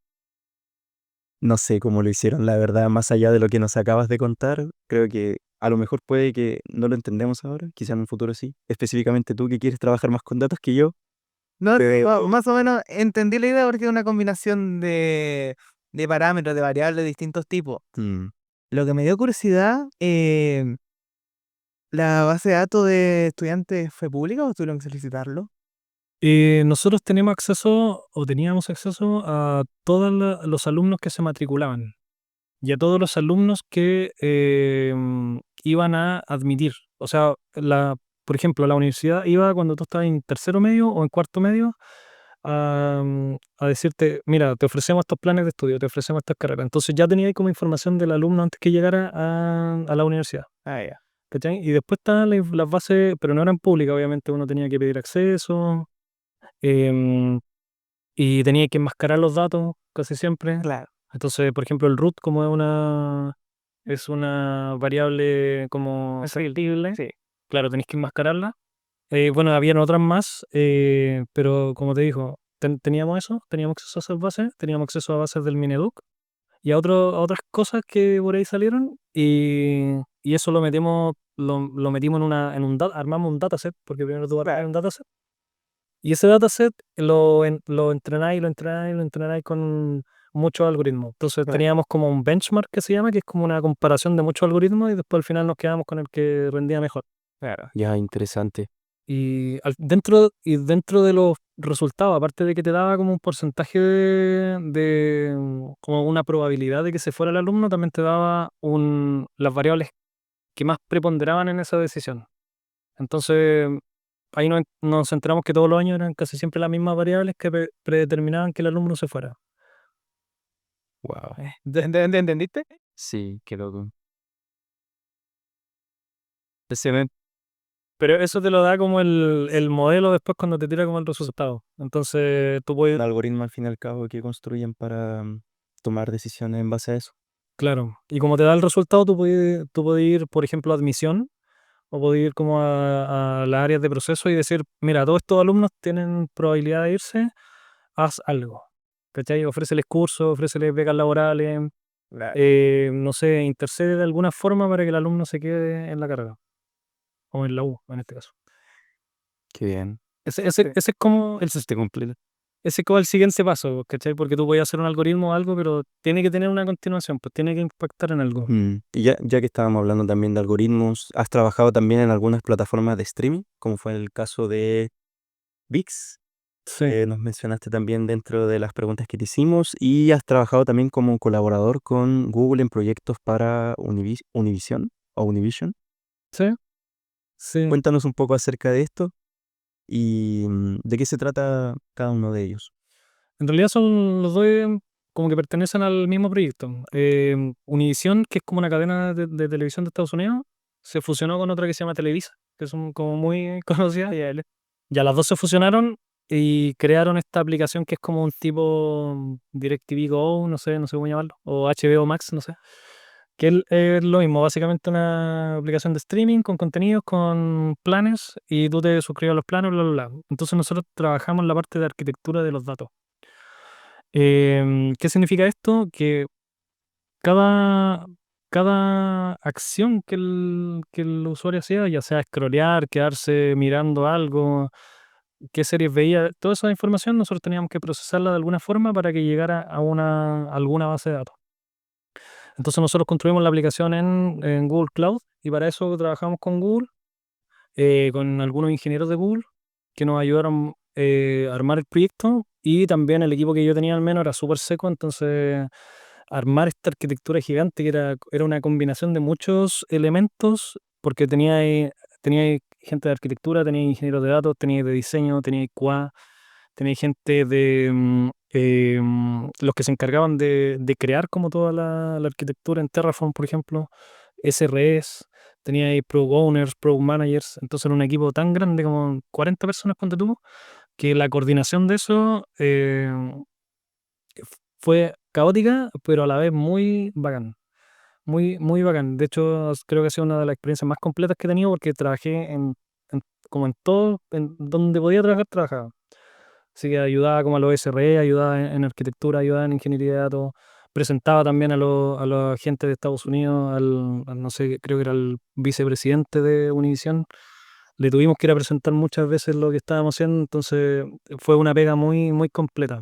No sé cómo lo hicieron, la verdad, más allá de lo que nos acabas de contar, creo que a lo mejor puede que no lo entendemos ahora, quizá en un futuro sí. Específicamente tú que quieres trabajar más con datos que yo. No, Pero, más o menos entendí la idea porque es una combinación de parámetros, de variables de distintos tipos. mm, Lo que me dio curiosidad, ¿la base de datos de estudiantes fue pública o tuvieron que solicitarlo? Nosotros tenemos acceso o teníamos acceso a todos los alumnos que se matriculaban y a todos los alumnos que iban a admitir. O sea, por ejemplo, la universidad iba cuando tú estabas en tercero medio o en cuarto medio a decirte, mira, te ofrecemos estos planes de estudio, te ofrecemos estas carreras. Entonces ya tenía ahí como información del alumno antes que llegara a la universidad. Ah, ya. ¿Cachai? Y después estaban las bases, pero no eran públicas, obviamente uno tenía que pedir acceso. em, y tenía que enmascarar los datos casi siempre. Claro. Entonces, por ejemplo, el root como es una variable como Es susceptible, sí. claro, tenés que enmascararla. Bueno, habían otras más, pero como te digo, teníamos eso, teníamos acceso a esas bases, teníamos acceso a bases del Mineduc y a otras cosas que por ahí salieron y eso lo metimos armamos un dataset, porque primero tú armas un dataset y ese dataset lo entrenáis, lo entrenáis, lo entrenáis con muchos algoritmos. Entonces Claro. teníamos como un benchmark que se llama, que es como una comparación de muchos algoritmos y después al final nos quedamos con el que rendía mejor. Claro. Ya, interesante. Dentro de los resultados, aparte de que te daba como un porcentaje como una probabilidad de que se fuera el alumno, también te daba las variables que más preponderaban en esa decisión. Entonces, ahí nos enteramos que todos los años eran casi siempre las mismas variables que predeterminaban que el alumno se fuera. Wow. ¿Entendiste? Sí, qué loco. Impresionante. Pero eso te lo da como el modelo después cuando te tira como el resultado. Entonces, tú puedes. Un algoritmo al fin y al cabo que construyen para tomar decisiones en base a eso. Claro, y como te da el resultado, tú puedes ir, por ejemplo, a admisión, o puedes ir como a las áreas de proceso y decir, mira, todos estos alumnos tienen probabilidad de irse, haz algo. ¿Cachai? Ofréceles cursos, ofréceles becas laborales, Claro. no sé, intercede de alguna forma para que el alumno se quede en la carrera, o en la U, en este caso. Qué bien. Ese es como Eso se cumple. ese es como el siguiente paso, ¿cachai? Porque tú puedes hacer un algoritmo o algo, pero tiene que tener una continuación, pues tiene que impactar en algo. Y ya que estábamos hablando también de algoritmos, ¿has trabajado también en algunas plataformas de streaming, como fue el caso de VIX? Sí. Nos mencionaste también dentro de las preguntas que te hicimos y has trabajado también como colaborador con Google en proyectos para Univision o Univision. Sí, sí. Cuéntanos un poco acerca de esto y de qué se trata cada uno de ellos. En realidad son los dos como que pertenecen al mismo proyecto. Univision, que es como una cadena de televisión de Estados Unidos, se fusionó con otra que se llama Televisa, que son como muy conocidas. Ya las dos se fusionaron y crearon esta aplicación que es como un tipo DirecTV Go, no sé cómo llamarlo, o HBO Max, no sé. Que es lo mismo, básicamente una aplicación de streaming con contenidos, con planes, y tú te suscribes a los planes, bla, bla, bla. Entonces nosotros trabajamos en la parte de arquitectura de los datos. ¿Qué significa esto? Que cada, cada acción que el usuario hacía, ya sea scrollear, quedarse mirando algo, qué series veía, toda esa información nosotros teníamos que procesarla de alguna forma para que llegara a alguna base de datos. Entonces nosotros construimos la aplicación en Google Cloud y para eso trabajamos con Google, con algunos ingenieros de Google que nos ayudaron a armar el proyecto y también el equipo que yo tenía al menos era súper seco, entonces armar esta arquitectura gigante que era una combinación de muchos elementos porque tenía gente de arquitectura, tenía ingenieros de datos, tenía de diseño, tenía QA, tenía gente los que se encargaban de crear como toda la arquitectura en Terraform, por ejemplo, SREs, tenía ahí Product Owners, Product Managers, entonces era un equipo tan grande como 40 personas, ponte tú, que la coordinación de eso fue caótica, pero a la vez muy bacán. Muy, muy bacán. De hecho, creo que ha sido una de las experiencias más completas que he tenido porque trabajé como en todo, en donde podía trabajar, trabajaba. Así que ayudaba como a los SRE, ayudaba en arquitectura, ayudaba en ingeniería de datos, presentaba también a los agentes de Estados Unidos, no sé, creo que era el vicepresidente de Univision. Le tuvimos que ir a presentar muchas veces lo que estábamos haciendo, entonces fue una pega muy, muy completa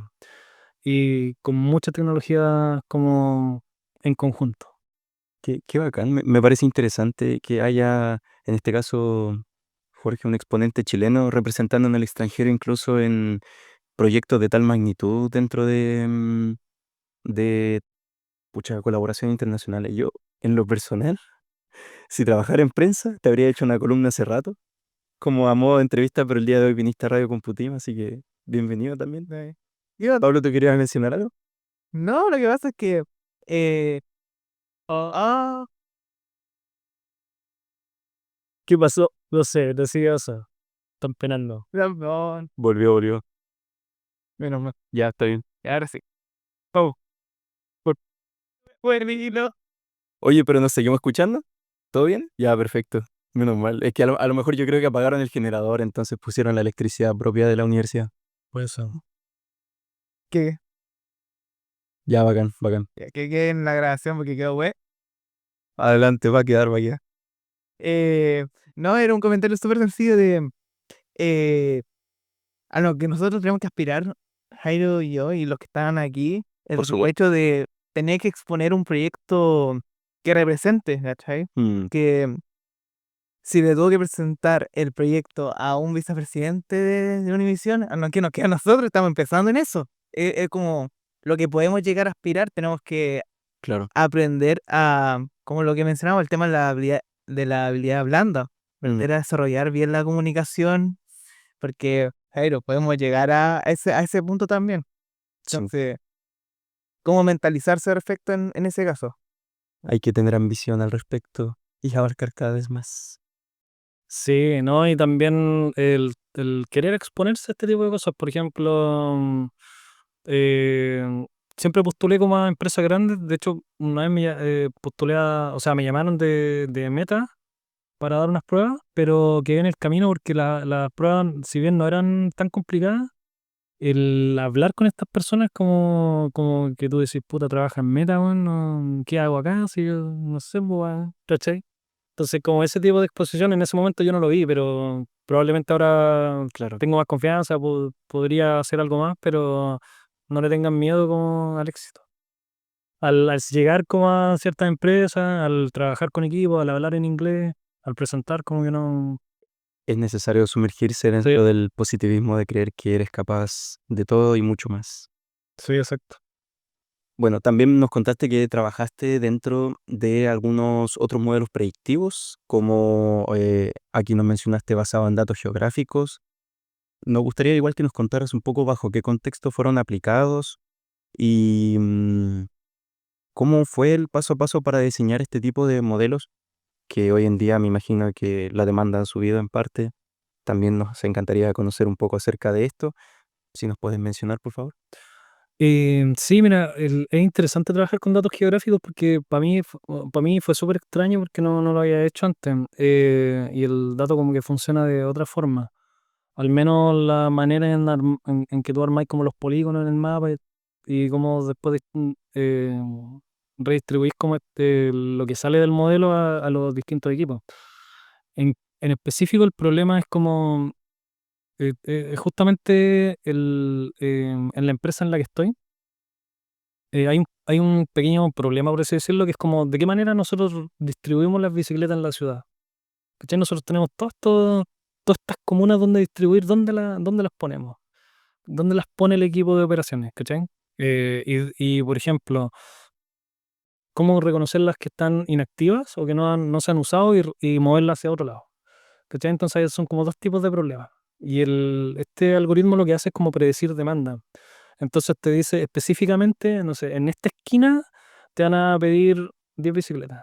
y con mucha tecnología como en conjunto. Qué bacán. Me parece interesante que haya, en este caso, Jorge, un exponente chileno representando en el extranjero, incluso en proyectos de tal magnitud dentro de pucha, colaboraciones internacionales. Yo, en lo personal, si trabajara en prensa, te habría hecho una columna hace rato, como a modo de entrevista, pero el día de hoy viniste a Radio Computima, así que bienvenido también. Yo- Pablo, ¿tú querías mencionar algo? no, lo que pasa es que eh, ah, ¿Qué pasó? No sé, decidioso. Están penando. no, Volvió. menos mal. Ya, está bien. Ahora sí. Vamos, por bueno, Oye, pero nos seguimos escuchando. ¿Todo bien? Ya, perfecto. Menos mal. Es que a lo mejor yo creo que apagaron el generador, entonces pusieron la electricidad propia de la universidad. Puede ser. Que, Ya, bacán, bacán. que quede en la grabación porque quedó web. Adelante, va a quedar, va a quedar. Eh, no, era un comentario súper sencillo de eh, a lo que nosotros tenemos que aspirar, Jairo y yo, y los que están aquí, Por el supuesto. hecho de tener que exponer un proyecto que represente, ¿cachai? Mm, Que si le tuvo que presentar el proyecto a un vicepresidente de Univision, a lo que nos queda a nosotros, estamos empezando en eso. Es como lo que podemos llegar a aspirar, tenemos que claro. aprender a, como lo que mencionamos, el tema de la habilidad blanda, Mm, aprender a desarrollar bien la comunicación, porque, Jairo, podemos llegar a ese punto también. sí. Entonces, ¿cómo mentalizarse respecto en ese caso? Hay que tener ambición al respecto y abarcar cada vez más. Sí, ¿no? Y también el querer exponerse a este tipo de cosas. Por ejemplo, siempre postulé como a empresas grandes. De hecho, una vez postulé o sea, me llamaron de Meta para dar unas pruebas, pero quedé en el camino porque las pruebas, si bien no eran tan complicadas, el hablar con estas personas como que tú decís, puta, trabaja en Meta, weón, ¿qué hago acá? Si yo no sé, pues, weón, ¿cachai? Entonces, como ese tipo de exposición en ese momento yo no lo vi, pero probablemente ahora, claro, tengo más confianza, podría hacer algo más, pero no le tengan miedo como al éxito. Al llegar como a ciertas empresas, al trabajar con equipos, al hablar en inglés, al presentar, como que no... Es necesario sumergirse Sí, dentro del positivismo de creer que eres capaz de todo y mucho más. sí, exacto. Bueno, también nos contaste que trabajaste dentro de algunos otros modelos predictivos, como aquí nos mencionaste basado en datos geográficos. Nos gustaría igual que nos contaras un poco bajo qué contexto fueron aplicados y cómo fue el paso a paso para diseñar este tipo de modelos, que hoy en día me imagino que la demanda ha subido en parte. También nos encantaría conocer un poco acerca de esto. Si nos puedes mencionar, por favor. Sí, mira, es interesante trabajar con datos geográficos porque para mí fue súper extraño porque no lo había hecho antes. Y el dato como que funciona de otra forma. Al menos la manera en que tú armáis como los polígonos en el mapa y cómo después redistribuís como lo que sale del modelo a los distintos equipos. En específico el problema es como justamente en la empresa en la que estoy. Hay un pequeño problema, por así decirlo, que es como de qué manera nosotros distribuimos las bicicletas en la ciudad. ¿Cachai? Nosotros tenemos todas estas comunas donde distribuir, dónde las ponemos, dónde las pone el equipo de operaciones, ¿cachai? Por ejemplo, cómo reconocer las que están inactivas o que no se han usado y moverlas hacia otro lado, ¿cachai? Entonces ahí son como dos tipos de problemas. Y este algoritmo lo que hace es como predecir demanda. Entonces te dice específicamente, no sé, en esta esquina te van a pedir 10 bicicletas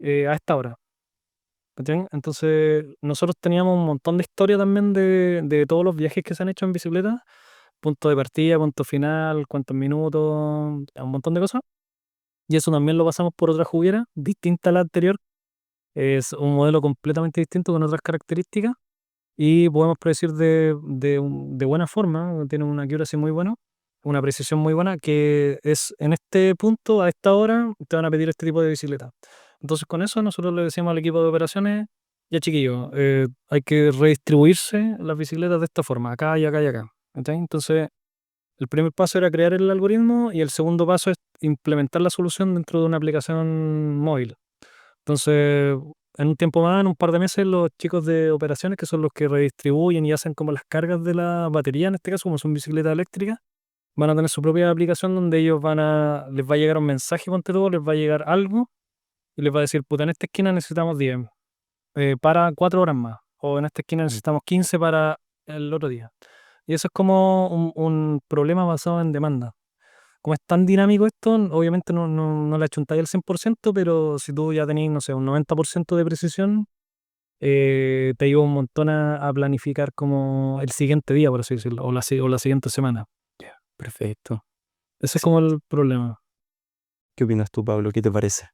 a esta hora. ¿Cachai? Entonces nosotros teníamos un montón de historia también de todos los viajes que se han hecho en bicicleta, punto de partida, punto final, cuántos minutos, un montón de cosas. Y eso también lo pasamos por otra juguera, distinta a la anterior. Es un modelo completamente distinto con otras características y podemos predecir de buena forma, tiene una accuracy muy buena, una precisión muy buena, que es en este punto, a esta hora, te van a pedir este tipo de bicicleta. Entonces con eso nosotros le decíamos al equipo de operaciones, ya chiquillos, hay que redistribuirse las bicicletas de esta forma, acá y acá y acá. ¿Cachai? Entonces el primer paso era crear el algoritmo y el segundo paso es implementar la solución dentro de una aplicación móvil. Entonces, en un tiempo más, en un par de meses, los chicos de operaciones, que son los que redistribuyen y hacen como las cargas de la batería, en este caso, como son bicicletas eléctricas, van a tener su propia aplicación donde ellos les va a llegar un mensaje, ponte tú, les va a llegar algo y les va a decir, puta, en esta esquina necesitamos 10 para 4 horas más, o en esta esquina Mm. necesitamos 15 para el otro día. Y eso es como un problema basado en demanda. Como es tan dinámico esto, obviamente no le achuntáis al 100%, pero si tú ya tenés, no sé, un 90% de precisión, te ayuda un montón a planificar como el siguiente día, por así decirlo, o la siguiente semana. Ya, perfecto. Ese es Sí. como el problema. ¿Qué opinas tú, Pablo? ¿Qué te parece?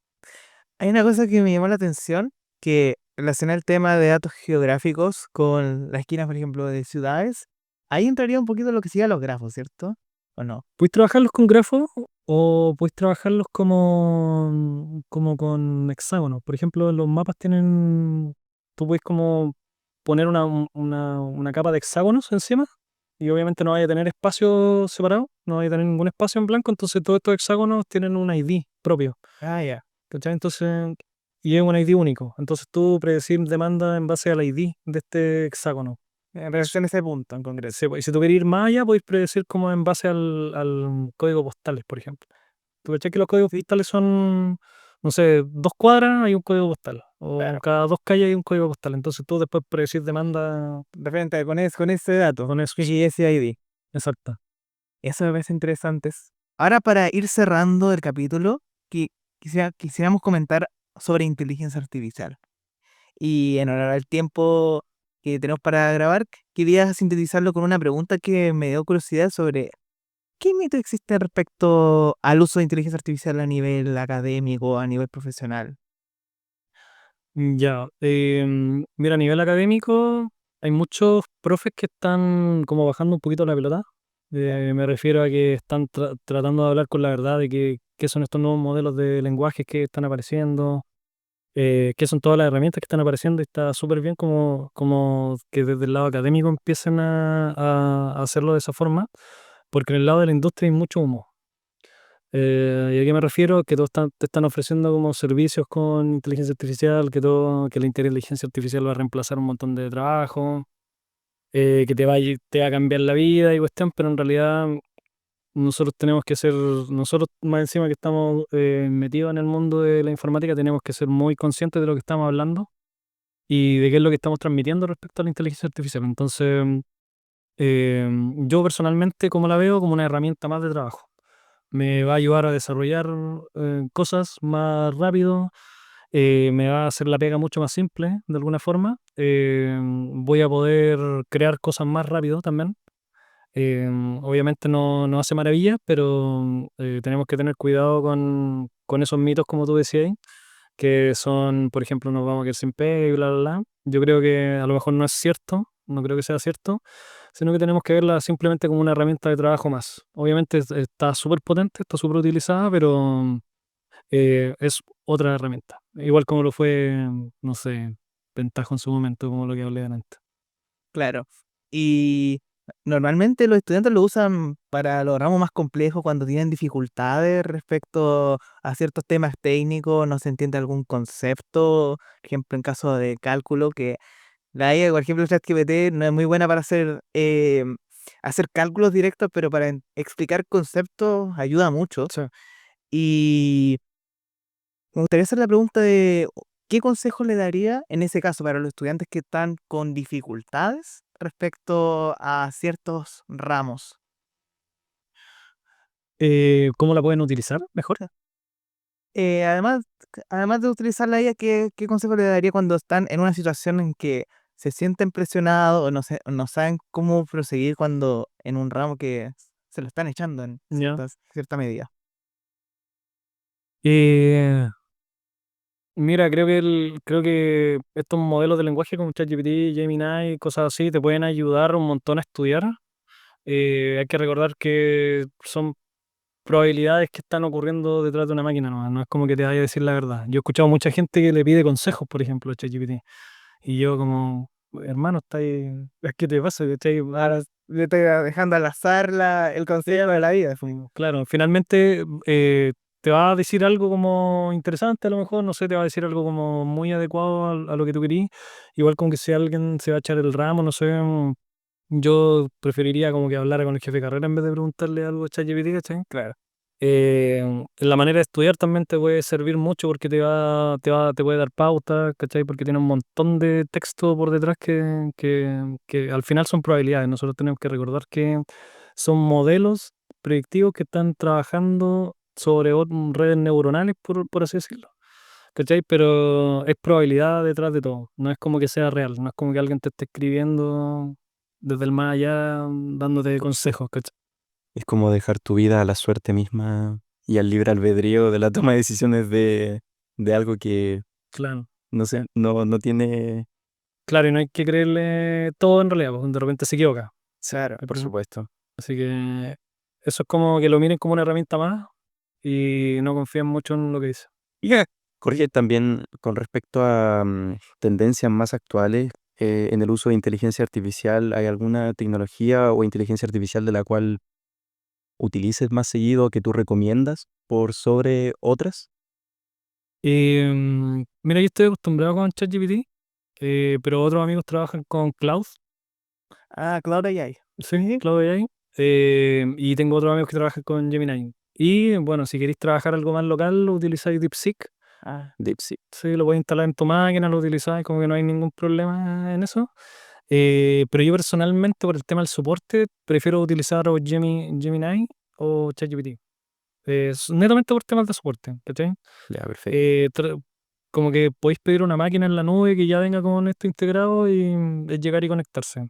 Hay una cosa que me llamó la atención, que relacionar el tema de datos geográficos con las esquinas, por ejemplo, de ciudades, ahí entraría un poquito lo que sería los grafos, ¿cierto? ¿O no? ¿Puedes trabajarlos con grafos o puedes trabajarlos como con hexágonos? Por ejemplo, los mapas tienen, tú puedes como poner una capa de hexágonos encima y obviamente no vaya a tener espacio separado, no vaya a tener ningún espacio en blanco, entonces todos estos hexágonos tienen un ID propio, Ah, ya. ¿cachai? Entonces, y es un ID único, entonces tú predecir demanda en base al ID de este hexágono. En relación a ese punto en concreto. Sí, pues, y si tú querés ir más allá, podéis predecir como en base al código postales, por ejemplo. Tú cachai que los códigos Sí, postales son, no sé, 2 cuadras hay un código postal, o claro. cada 2 calles hay un código postal. Entonces tú después predecir demanda Referente con ese dato, con eso. Sí, ese ID. exacto. Eso me parece interesante. Ahora, para ir cerrando el capítulo, quisiéramos comentar sobre inteligencia artificial. Y en honor al tiempo que tenemos para grabar, quería sintetizarlo con una pregunta que me dio curiosidad sobre qué mito existe respecto al uso de inteligencia artificial a nivel académico, a nivel profesional. Ya, mira, a nivel académico hay muchos profes que están como bajando un poquito la pelota. Me refiero a que están tratando de hablar con la verdad de qué son estos nuevos modelos de lenguajes que están apareciendo, qué son todas las herramientas que están apareciendo y está súper bien como que desde el lado académico empiecen a hacerlo de esa forma, porque en el lado de la industria hay mucho humo. ¿Y a qué me refiero? Que todos te están ofreciendo como servicios con inteligencia artificial, que la inteligencia artificial va a reemplazar un montón de trabajo, que te va a cambiar la vida y cuestión, pero en realidad nosotros tenemos que ser, nosotros más encima que estamos metidos en el mundo de la informática, tenemos que ser muy conscientes de lo que estamos hablando y de qué es lo que estamos transmitiendo respecto a la inteligencia artificial. Entonces, yo personalmente, como la veo, como una herramienta más de trabajo. Me va a ayudar a desarrollar cosas más rápido, me va a hacer la pega mucho más simple, de alguna forma. Voy a poder crear cosas más rápido también. Obviamente no hace maravillas, pero tenemos que tener cuidado con esos mitos, como tú decías, que son, por ejemplo, nos vamos a quedar sin pega y bla, bla, bla. Yo creo que a lo mejor no es cierto, no creo que sea cierto, sino que tenemos que verla simplemente como una herramienta de trabajo más. Obviamente está súper potente, está súper utilizada, pero es otra herramienta. Igual como lo fue, no sé, Ventaja en su momento, como lo que hablé antes. Claro. Y normalmente los estudiantes lo usan para los ramos más complejos cuando tienen dificultades respecto a ciertos temas técnicos, no se entiende algún concepto, por ejemplo, en caso de cálculo, que la IA, por ejemplo, ChatGPT no es muy buena para hacer cálculos directos, pero para explicar conceptos ayuda mucho. Sí. Y me gustaría hacer la pregunta de ¿qué consejo le daría en ese caso para los estudiantes que están con dificultades respecto a ciertos ramos? ¿Cómo la pueden utilizar mejor? Además, además de utilizar la IA, ¿qué consejo le daría cuando están en una situación en que se sienten presionados o no saben cómo proseguir cuando en un ramo que se lo están echando en Ya. cierta medida? Eh, Mira, creo que estos modelos de lenguaje como ChatGPT, Gemini y cosas así te pueden ayudar un montón a estudiar. Hay que recordar que son probabilidades que están ocurriendo detrás de una máquina, no es como que te vaya a decir la verdad. Yo he escuchado mucha gente que le pide consejos, por ejemplo, a ChatGPT, y yo como, hermano, ¿qué te pasa? ¿Cachai? Ahora le estoy dejando al azar el consejo de la vida. Claro, finalmente te va a decir algo como interesante, a lo mejor, no sé, te va a decir algo como muy adecuado a lo que tú querías. Igual como que si alguien se va a echar el ramo, no sé, yo preferiría como que hablara con el jefe de carrera en vez de preguntarle algo a ChatGPT, ¿cachai? Claro. La manera de estudiar también te puede servir mucho porque te puede dar pautas, ¿cachai? Porque tiene un montón de texto por detrás que al final son probabilidades. Nosotros tenemos que recordar que son modelos predictivos que están trabajando sobre redes neuronales, por así decirlo. ¿Cachai? Pero es probabilidad detrás de todo. No es como que sea real. No es como que alguien te esté escribiendo desde el más allá dándote consejos, ¿cachai? Es como dejar tu vida a la suerte misma y al libre albedrío de la toma de decisiones de algo que Claro. No sé, no tiene... Claro, y no hay que creerle todo en realidad, porque de repente se equivoca. Claro. Por supuesto. Así que eso es como que lo miren como una herramienta más y no confíen mucho en lo que dice. Jorge, también con respecto a tendencias más actuales en el uso de inteligencia artificial, ¿hay alguna tecnología o inteligencia artificial de la cual utilices más seguido que tú recomiendas por sobre otras? Mira, yo estoy acostumbrado con ChatGPT, pero otros amigos trabajan con Cloud, Cloud AI. sí, Cloud AI, y tengo otros amigos que trabajan con Gemini. Y bueno, si queréis trabajar algo más local, utilizáis DeepSeek. Ah, DeepSeek. Sí, lo puedes instalar en tu máquina, lo utilizáis, como que no hay ningún problema en eso. Pero yo personalmente, por el tema del soporte, prefiero utilizar o Gemini o ChatGPT. Netamente por temas de soporte, ¿cachai? Ya, perfecto. Eh, tra- Como que podéis pedir una máquina en la nube que ya venga con esto integrado y es llegar y conectarse.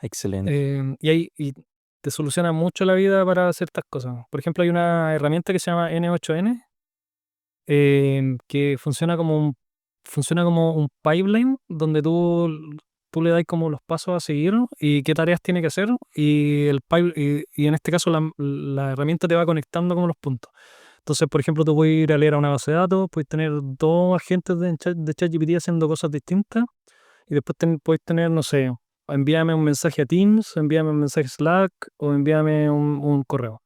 Excelente. Y te soluciona mucho la vida para hacer estas cosas. Por ejemplo, hay una herramienta que se llama N8N, que funciona como un pipeline donde tú le das como los pasos a seguir y qué tareas tiene que hacer y en este caso la herramienta te va conectando como los puntos. Entonces, por ejemplo, tú puedes ir a leer a una base de datos, puedes tener dos agentes de ChatGPT haciendo cosas distintas y después puedes tener, no sé, envíame un mensaje a Teams, envíame un mensaje a Slack o envíame un correo.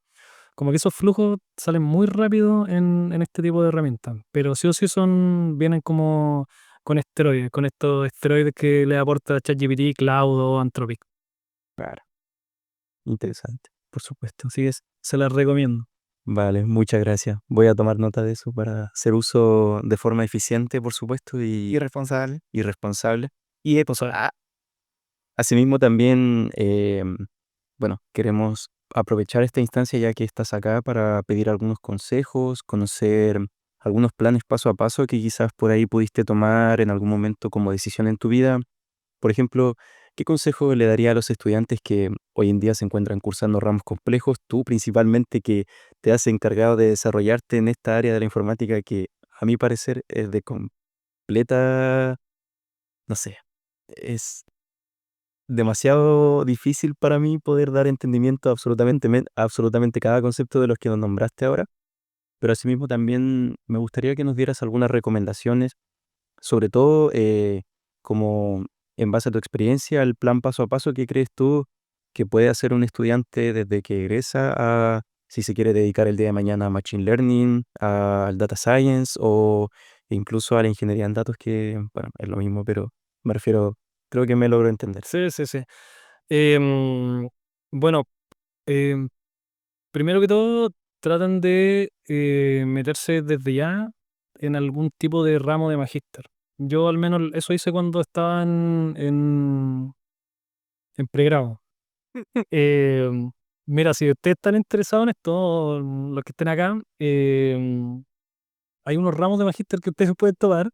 Como que esos flujos salen muy rápido en este tipo de herramientas, pero sí o sí vienen como con esteroides, con estos esteroides que le aporta ChatGPT, Cloud o Anthropic. Claro. Interesante. Por supuesto, así que se las recomiendo. Vale, muchas gracias. Voy a tomar nota de eso para hacer uso de forma eficiente, por supuesto, irresponsable. y responsable. Y O sea, asimismo también, bueno, queremos aprovechar esta instancia ya que estás acá para pedir algunos consejos, conocer algunos planes paso a paso que quizás por ahí pudiste tomar en algún momento como decisión en tu vida. Por ejemplo, ¿qué consejo le daría a los estudiantes que hoy en día se encuentran cursando ramos complejos? Tú principalmente que te has encargado de desarrollarte en esta área de la informática que a mi parecer es de completa, no sé, es demasiado difícil para mí poder dar entendimiento a absolutamente cada concepto de los que nos nombraste ahora, pero asimismo también me gustaría que nos dieras algunas recomendaciones, sobre todo como en base a tu experiencia, el plan paso a paso que crees tú que puede hacer un estudiante desde que egresa a si se quiere dedicar el día de mañana a Machine Learning, al Data Science o incluso a la ingeniería en datos, que bueno, es lo mismo, pero me refiero, creo que me logro entender. sí, sí, sí. Em, bueno, em, primero que todo, tratan de meterse desde ya en algún tipo de ramo de magíster. Yo al menos eso hice cuando estaba en pregrado. Em, Mira, si ustedes están interesados en esto, los que estén acá, hay unos ramos de magíster que ustedes pueden tomar.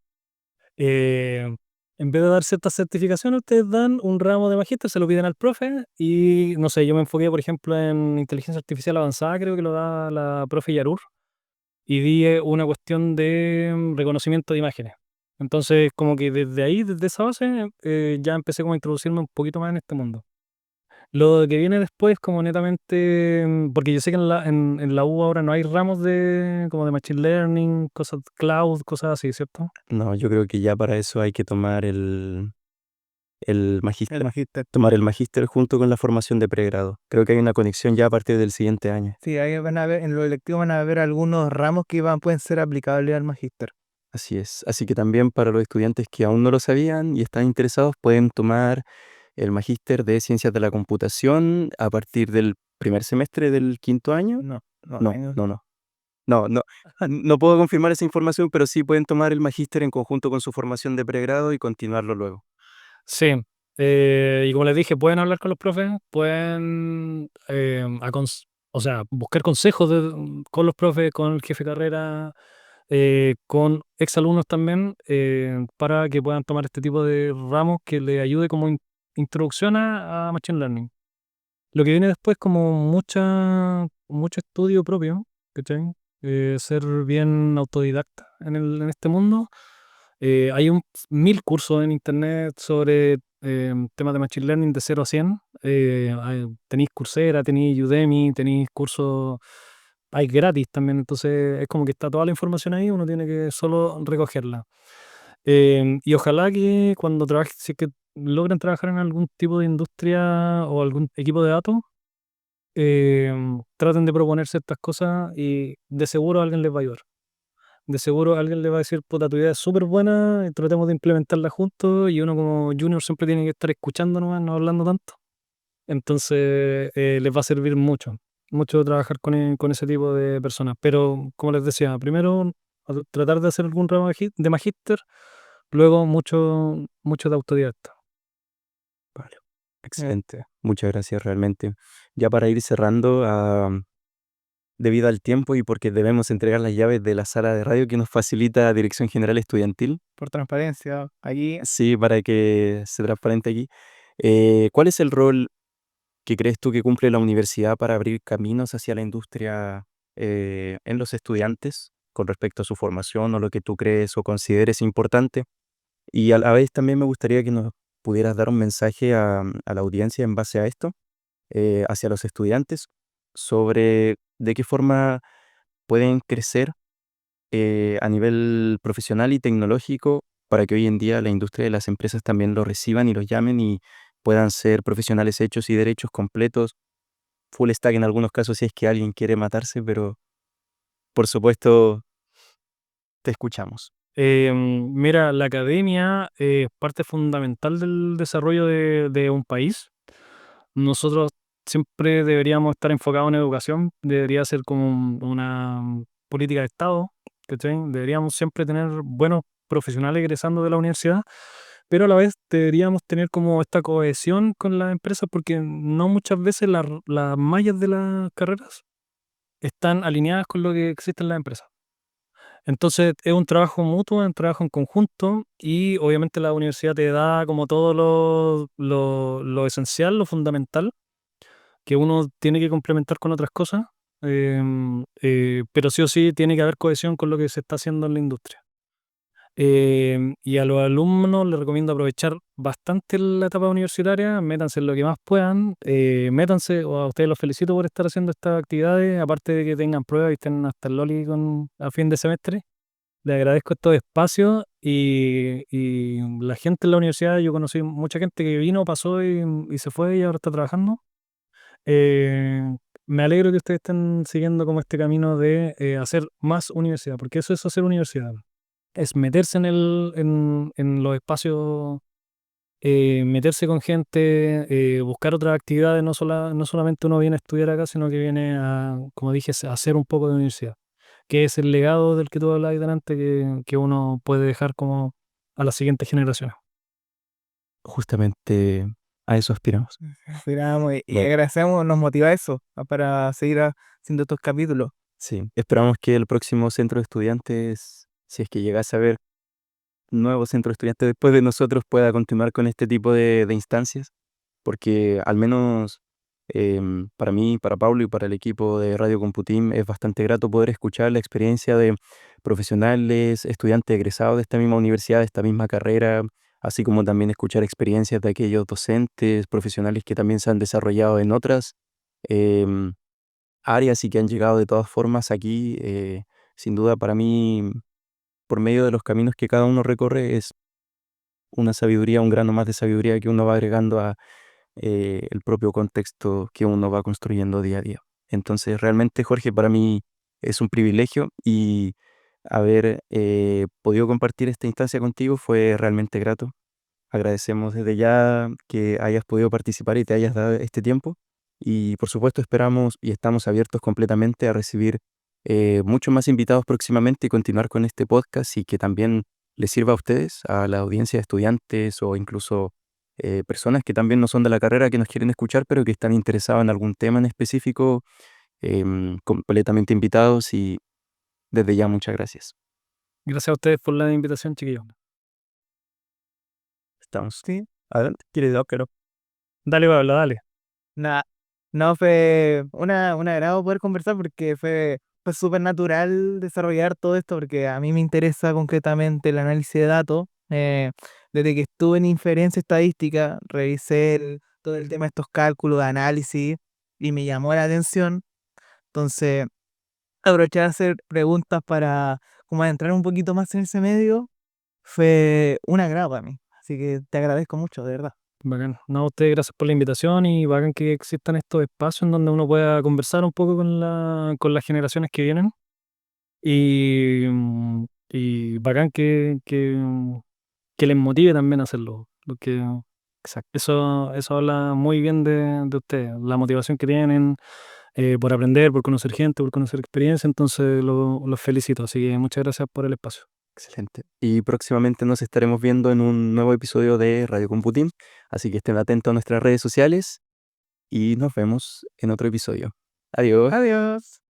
Eh, en vez de dar ciertas certificaciones, ustedes dan un ramo de magíster, se lo piden al profe y no sé, yo me enfoqué, por ejemplo, en inteligencia artificial avanzada, creo que lo da la profe Yarur, y di una cuestión de reconocimiento de imágenes. Entonces, como que desde ahí, desde esa base, ya empecé como a introducirme un poquito más en este mundo. Lo que viene después, como netamente, porque yo sé que en la U ahora no hay ramos como de Machine Learning, cosas cloud, cosas así, ¿cierto? No, yo creo que ya para eso hay que tomar el El magíster, magíster. tomar el magíster junto con la formación de pregrado. Creo que hay una conexión ya a partir del siguiente año. Sí, ahí van a ver, en lo electivo van a ver algunos ramos que pueden ser aplicables al magíster. Así es. Así que también para los estudiantes que aún no lo sabían y están interesados, pueden tomar el magíster de Ciencias de la Computación a partir del primer semestre del quinto año. No, no, No, no, no. No, no, no puedo confirmar esa información, pero sí pueden tomar el magíster en conjunto con su formación de pregrado y continuarlo luego. Sí, y como les dije, pueden hablar con los profes, pueden o sea, buscar consejos con los profes, con el jefe de carrera, con exalumnos también, para que puedan tomar este tipo de ramos que les ayude como introducción a Machine Learning. Lo que viene después como mucho estudio propio, ¿cachai? Ser bien autodidacta en este mundo Hay 1000 cursos en internet sobre temas de Machine Learning de 0 a 100. Tenéis Coursera, tenéis Udemy, tenéis cursos, hay gratis también, entonces es como que está toda la información ahí, uno tiene que solo recogerla. Y ojalá que cuando trabajen, si es que logren trabajar en algún tipo de industria o algún equipo de datos, traten de proponer ciertas cosas y de seguro alguien les va a ayudar. De seguro alguien le va a decir, puta, tu idea es súper buena, y tratemos de implementarla juntos, y uno como junior siempre tiene que estar escuchando nomás, no hablando tanto. Entonces les va a servir mucho, mucho trabajar con ese tipo de personas. Pero como les decía, primero tratar de hacer algún ramo de magíster, luego mucho de autodidacta. Vale, excelente. Muchas gracias realmente. Ya para ir cerrando, debido al tiempo y porque debemos entregar las llaves de la sala de radio que nos facilita Dirección General Estudiantil, Por transparencia, aquí sí, para que sea transparente aquí, ¿cuál es el rol que crees tú que cumple la universidad para abrir caminos hacia la industria en los estudiantes con respecto a su formación o lo que tú crees o consideres importante? Y a la vez también me gustaría que nos pudieras dar un mensaje a la audiencia en base a esto, hacia los estudiantes, sobre de qué forma pueden crecer a nivel profesional y tecnológico para que hoy en día la industria de las empresas también lo reciban y los llamen y puedan ser profesionales hechos y derechos completos, full stack en algunos casos si es que alguien quiere matarse, pero por supuesto te escuchamos. Mira, la academia es parte fundamental del desarrollo de un país. Nosotros siempre deberíamos estar enfocados en educación, debería ser como una política de Estado, ¿cachai? Deberíamos siempre tener buenos profesionales egresando de la universidad, pero a la vez deberíamos tener como esta cohesión con las empresas, porque no muchas veces las mallas de las carreras están alineadas con lo que existe en las empresas. Entonces es un trabajo mutuo, es un trabajo en conjunto, y obviamente la universidad te da como todo lo esencial, lo fundamental, que uno tiene que complementar con otras cosas, pero sí o sí tiene que haber cohesión con lo que se está haciendo en la industria. Y a los alumnos les recomiendo aprovechar bastante la etapa universitaria, métanse en lo que más puedan, métanse, o a ustedes los felicito por estar haciendo estas actividades, aparte de que tengan pruebas y estén hasta el loli a fin de semestre. Les agradezco estos espacios y la gente en la universidad, yo conocí mucha gente que vino, pasó y se fue y ahora está trabajando. Eh, Me alegro que ustedes estén siguiendo como este camino de hacer más universidad, porque eso es hacer universidad. Es meterse en los espacios, meterse con gente, buscar otras actividades, no solamente uno viene a estudiar acá, sino que viene a, como dije, a hacer un poco de universidad, que es el legado del que tú hablabas delante, que uno puede dejar como a las siguientes generaciones. Justamente a eso aspiramos. esperamos y Bueno, agradecemos, nos motiva eso para seguir haciendo estos capítulos. sí, esperamos que el próximo centro de estudiantes, si es que llegase a haber nuevo centro de estudiantes después de nosotros, pueda continuar con este tipo de instancias, porque al menos para mí, para Pablo y para el equipo de Radio Computín es bastante grato poder escuchar la experiencia de profesionales, estudiantes egresados de esta misma universidad, de esta misma carrera, así como también escuchar experiencias de aquellos docentes, profesionales que también se han desarrollado en otras em, áreas y que han llegado de todas formas aquí. Sin duda, para mí, por medio de los caminos que cada uno recorre, es una sabiduría, un grano más de sabiduría que uno va agregando a el propio contexto que uno va construyendo día a día. Entonces, realmente, Jorge, para mí es un privilegio y haber podido compartir esta instancia contigo fue realmente grato. Agradecemos desde ya que hayas podido participar y te hayas dado este tiempo. Y por supuesto esperamos y estamos abiertos completamente a recibir muchos más invitados próximamente y continuar con este podcast y que también les sirva a ustedes, a la audiencia de estudiantes o incluso personas que también no son de la carrera, que nos quieren escuchar, pero que están interesados en algún tema en específico, completamente invitados y desde ya muchas gracias. Gracias a ustedes por la invitación, chiquillos. Estamos. Sí, Adelante, ¿quieres dar, pero Dale, Pablo, dale. nada, no fue un agrado poder conversar porque fue pues súper natural desarrollar todo esto porque a mí me interesa concretamente el análisis de datos. Desde que estuve en inferencia estadística, revisé todo el tema de estos cálculos de análisis y me llamó la atención. Entonces, aprovechar a hacer preguntas para como adentrar un poquito más en ese medio fue un agrado para mí. Así que te agradezco mucho, de verdad. Bacán. No, a ustedes gracias por la invitación y bacán que existan estos espacios en donde uno pueda conversar un poco con las generaciones que vienen. Y bacán que les motive también a hacerlo. Exacto. Eso habla muy bien de ustedes, la motivación que tienen por aprender, por conocer gente, por conocer experiencia. Entonces los felicito. Así que muchas gracias por el espacio. Excelente. Y próximamente nos estaremos viendo en un nuevo episodio de Radio Computing, así que estén atentos a nuestras redes sociales y nos vemos en otro episodio. Adiós. Adiós.